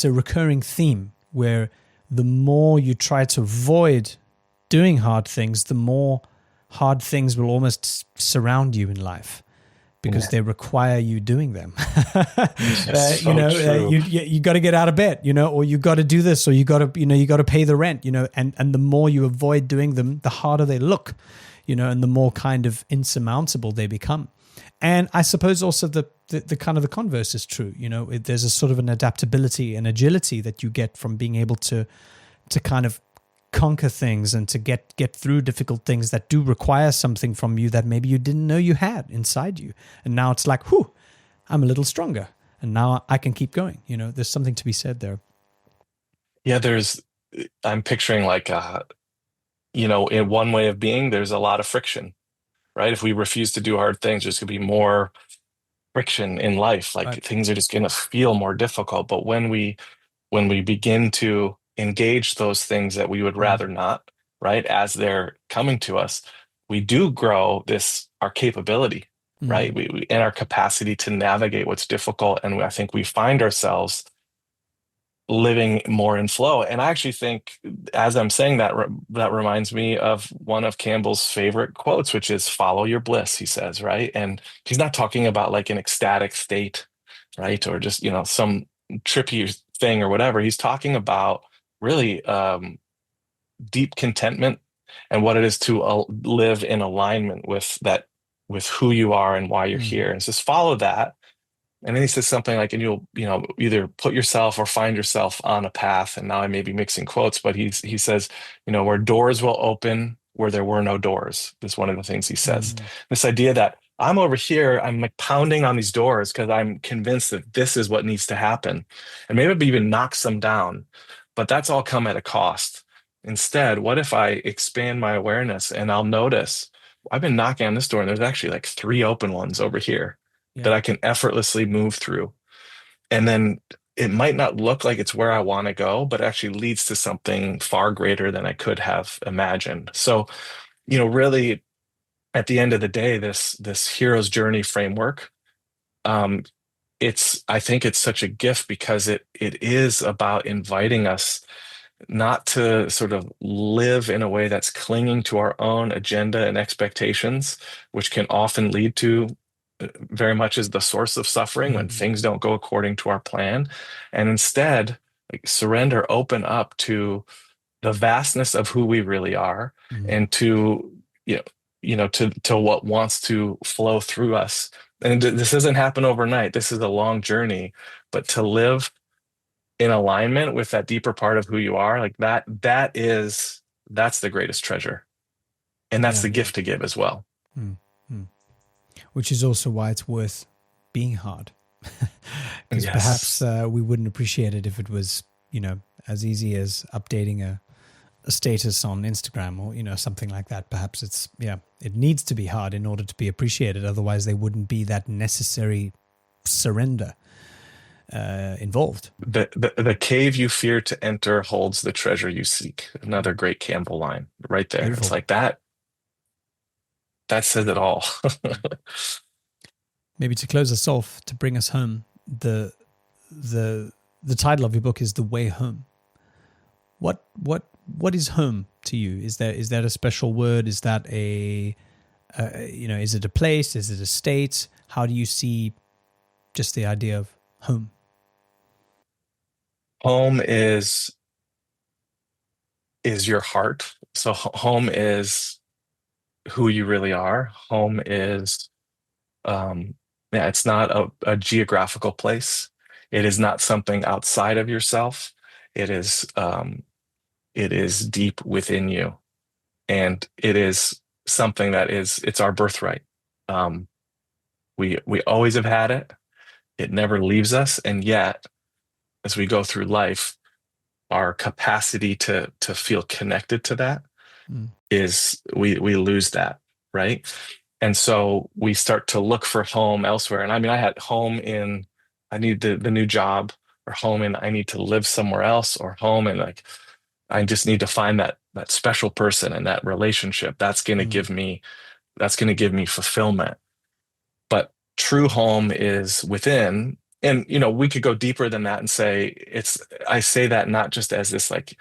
a recurring theme where the more you try to avoid doing hard things, the more hard things will almost surround you in life, because they require you doing them. You got to get out of bed, or you got to do this, or you got to pay the rent, and the more you avoid doing them, the harder they look, and the more kind of insurmountable they become. And I suppose also the kind of the converse is true. There's a sort of an adaptability and agility that you get from being able to kind of conquer things and to get through difficult things that do require something from you that maybe you didn't know you had inside you. And now it's like, I'm a little stronger, and now I can keep going. You know, there's something to be said there. Yeah, I'm picturing like, in one way of being, there's a lot of friction, right? If we refuse to do hard things, there's going to be more friction in life. Like Right. things are just going to feel more difficult. But when we begin to engage those things that we would Mm, rather not, right, as they're coming to us, we do grow our capability, right? mm, And our capacity to navigate what's difficult. And I think we find ourselves living more in flow. And I actually think, as I'm saying that, that reminds me of one of Campbell's favorite quotes, which is "Follow your bliss," he says, right? And he's not talking about like an ecstatic state, right, or just some trippy thing or whatever. He's talking about really deep contentment and what it is to live in alignment with who you are and why you're mm. here. And just follow that, and then he says something like, and you'll, either put yourself or find yourself on a path. And now I may be mixing quotes, but he says, where doors will open where there were no doors. Is one of the things he says. Mm, This idea that I'm over here, I'm like pounding on these doors because I'm convinced that this is what needs to happen. And maybe it even knocks them down, but that's all come at a cost. Instead, what if I expand my awareness and I'll notice I've been knocking on this door and there's actually like three open ones over here that yeah. I can effortlessly move through. And then it might not look like it's where I want to go, but actually leads to something far greater than I could have imagined. So, really at the end of the day, this hero's journey framework, um, I think it's such a gift because it is about inviting us not to sort of live in a way that's clinging to our own agenda and expectations, which can often lead to very much is the source of suffering when Mm, things don't go according to our plan. And instead, like surrender, open up to the vastness of who we really are mm, and to, to what wants to flow through us. And this doesn't happen overnight. This is a long journey, but to live in alignment with that deeper part of who you are, like that's the greatest treasure. And that's yeah. the gift to give as well. Mm, mm. Which is also why it's worth being hard. Because perhaps Yes. we wouldn't appreciate it if it was, as easy as updating a status on Instagram or, something like that. Perhaps it needs to be hard in order to be appreciated. Otherwise, there wouldn't be that necessary surrender involved. The cave you fear to enter holds the treasure you seek. Another great Campbell line right there. It's Beautiful. like that says it all. Maybe to close us off, to bring us home, the the title of your book is The Way Home. What is home to you? Is that a special word? Is that is it a place? Is it a state? How do you see just the idea of home? Home is your heart. So home is who you really are. Home is yeah, it's not a geographical place. It is not something outside of yourself. It is it is deep within you. And it is something it's our birthright. Um, we always have had it. It never leaves us. And yet, as we go through life, our capacity to feel connected to that Mm, is we lose that, right? And so we start to look for home elsewhere. And I mean, I had home in I need the new job, or home and I need to live somewhere else, or home and like I just need to find that special person and that relationship. mm, That's going to give me fulfillment. But true home is within. And we could go deeper than that and say I say that not just as this like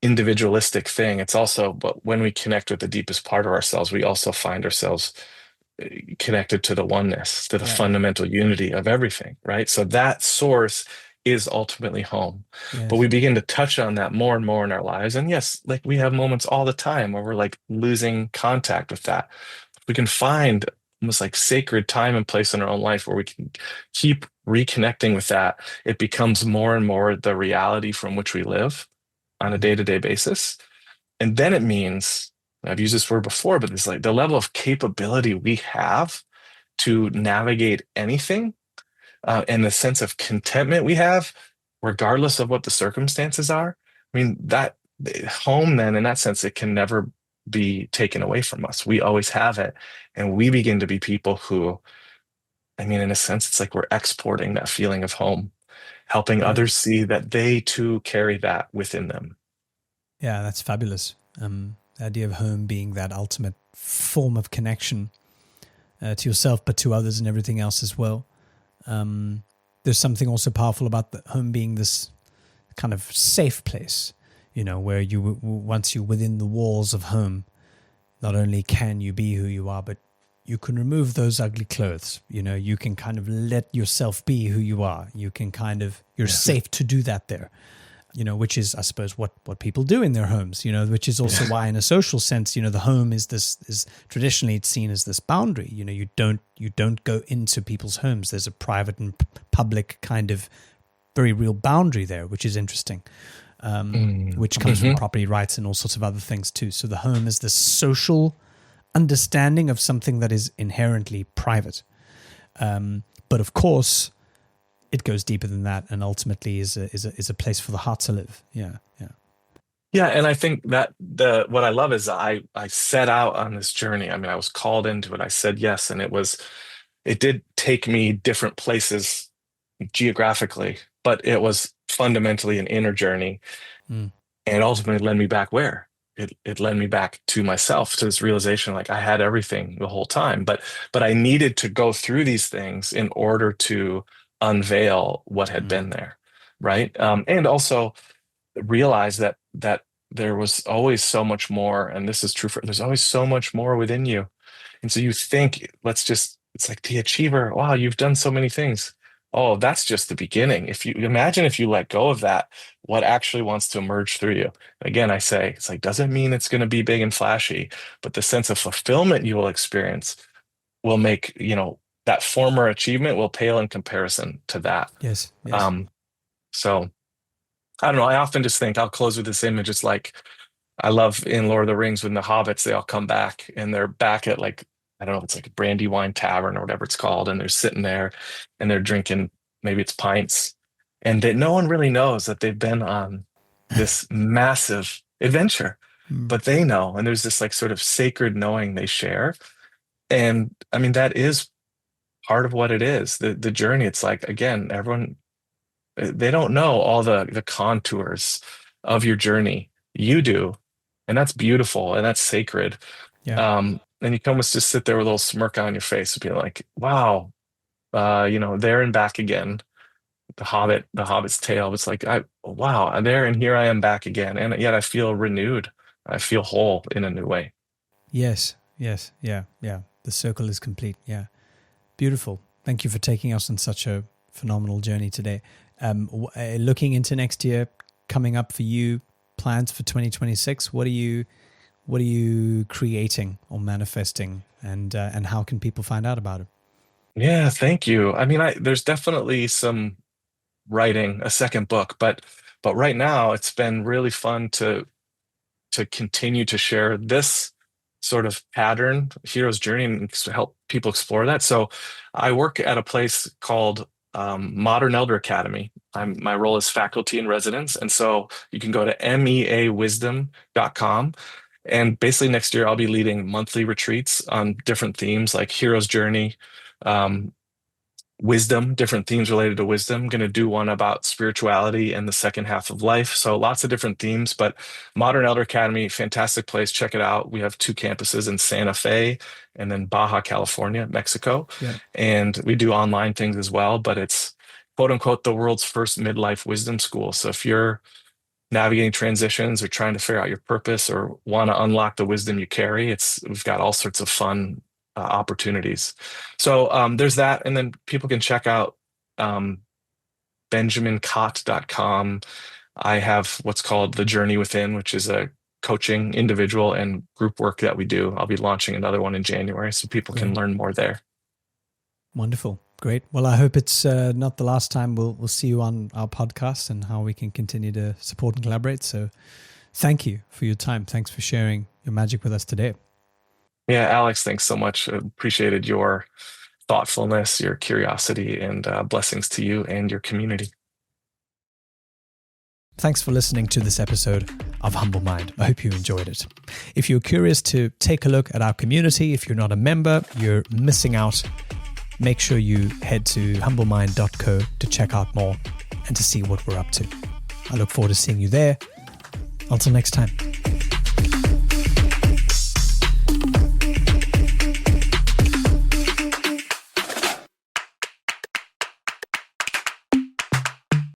individualistic thing. It's also, but when we connect with the deepest part of ourselves, we also find ourselves connected to the oneness, to the yeah. fundamental unity of everything, right? So that source is ultimately home. But we Yes. begin to touch on that more and more in our lives. And yes, like we have moments all the time where we're like losing contact with that. We can find almost like sacred time and place in our own life where we can keep reconnecting with that. It becomes more and more the reality from which we live on a Mm, day-to-day basis. And then it means, I've used this word before, but it's like the level of capability we have to navigate anything and the sense of contentment we have, regardless of what the circumstances are. I mean, that home, then, in that sense, it can never be taken away from us. We always have it. And we begin to be people who, I mean, in a sense, it's like we're exporting that feeling of home, helping Yeah. others see that they too carry that within them. Yeah, that's fabulous. The idea of home being that ultimate form of connection to yourself, but to others and everything else as well. There's something also powerful about the home being this kind of safe place, where once you're within the walls of home, not only can you be who you are, but you can remove those ugly clothes. You can kind of let yourself be who you are. You're Yeah. safe to do that there. Which is, I suppose, what people do in their homes, which is also why, in a social sense, the home is traditionally it's seen as this boundary. You don't go into people's homes. There's a private and public kind of very real boundary there, which is interesting, which comes from property rights and all sorts of other things too. So the home is this social understanding of something that is inherently private. But of course, it goes deeper than that, and ultimately is a place for the heart to live. Yeah, yeah, Yeah, and I think that what I love is I set out on this journey. I mean, I was called into it. I said yes, and it did take me different places geographically, but it was fundamentally an inner journey, mm, and ultimately led me back where? It led me back to myself, to this realization like I had everything the whole time, but I needed to go through these things in order to unveil what had mm, been there, right? And also realize that there was always so much more, and this is true for there's always so much more within you. And so you think, it's like the achiever, wow, you've done so many things. Oh, that's just the beginning. If you imagine, if you let go of that, what actually wants to emerge through you. Again, I say it's like, doesn't mean it's going to be big and flashy, but the sense of fulfillment you will experience will make, that former achievement will pale in comparison to that. yes, yes, Um, so I don't know. I often just think I'll close with this image. It's like I love in Lord of the Rings when the hobbits, they all come back and they're back at like, I don't know if it's like a Brandywine Tavern or whatever it's called. And they're sitting there and they're drinking, maybe it's pints. And that no one really knows that they've been on this massive adventure, mm, but they know. And there's this like sort of sacred knowing they share. And I mean, that is part of what it is. The journey. It's like, again, everyone, they don't know all the contours of your journey. You do, and that's beautiful and that's sacred. yeah, And you can almost just sit there with a little smirk on your face and be like, wow, there and back again. The Hobbit's tale. It's like, wow, I'm there and here I am back again. And yet I feel renewed. I feel whole in a new way. yes, yes, yeah, yeah. The circle is complete. Yeah, beautiful. Thank you for taking us on such a phenomenal journey today. Looking into next year, coming up for you, plans for 2026. What are you creating or manifesting, and how can people find out about it? Yeah, thank you. I mean, there's definitely some writing a second book, but right now it's been really fun to continue to share this sort of pattern, hero's journey, and to help people explore that. So I work at a place called Modern Elder Academy. My role is faculty in residence. And so you can go to meawisdom.com. And basically next year I'll be leading monthly retreats on different themes like hero's journey, um, wisdom, different themes related to wisdom. I'm going to do one about spirituality and the second half of life. So lots of different themes, but Modern Elder Academy, fantastic place. Check it out. We have two campuses in Santa Fe and then Baja, California, Mexico. Yeah. And we do online things as well, but it's quote unquote the world's first midlife wisdom school. So if you're navigating transitions or trying to figure out your purpose or want to unlock the wisdom you carry, we've got all sorts of fun opportunities. So there's that. And then people can check out benjaminkatt.com. I have what's called The Journey Within, which is a coaching individual and group work that we do. I'll be launching another one in January so people can Great. learn more there. Wonderful. Great. Well, I hope it's not the last time we'll see you on our podcast and how we can continue to support and collaborate. So thank you for your time. Thanks for sharing your magic with us today. Yeah, Alex, thanks so much. Appreciated your thoughtfulness, your curiosity, and blessings to you and your community. Thanks for listening to this episode of Humble Mind. I hope you enjoyed it. If you're curious to take a look at our community, if you're not a member, you're missing out. Make sure you head to humblemind.co to check out more and to see what we're up to. I look forward to seeing you there. Until next time.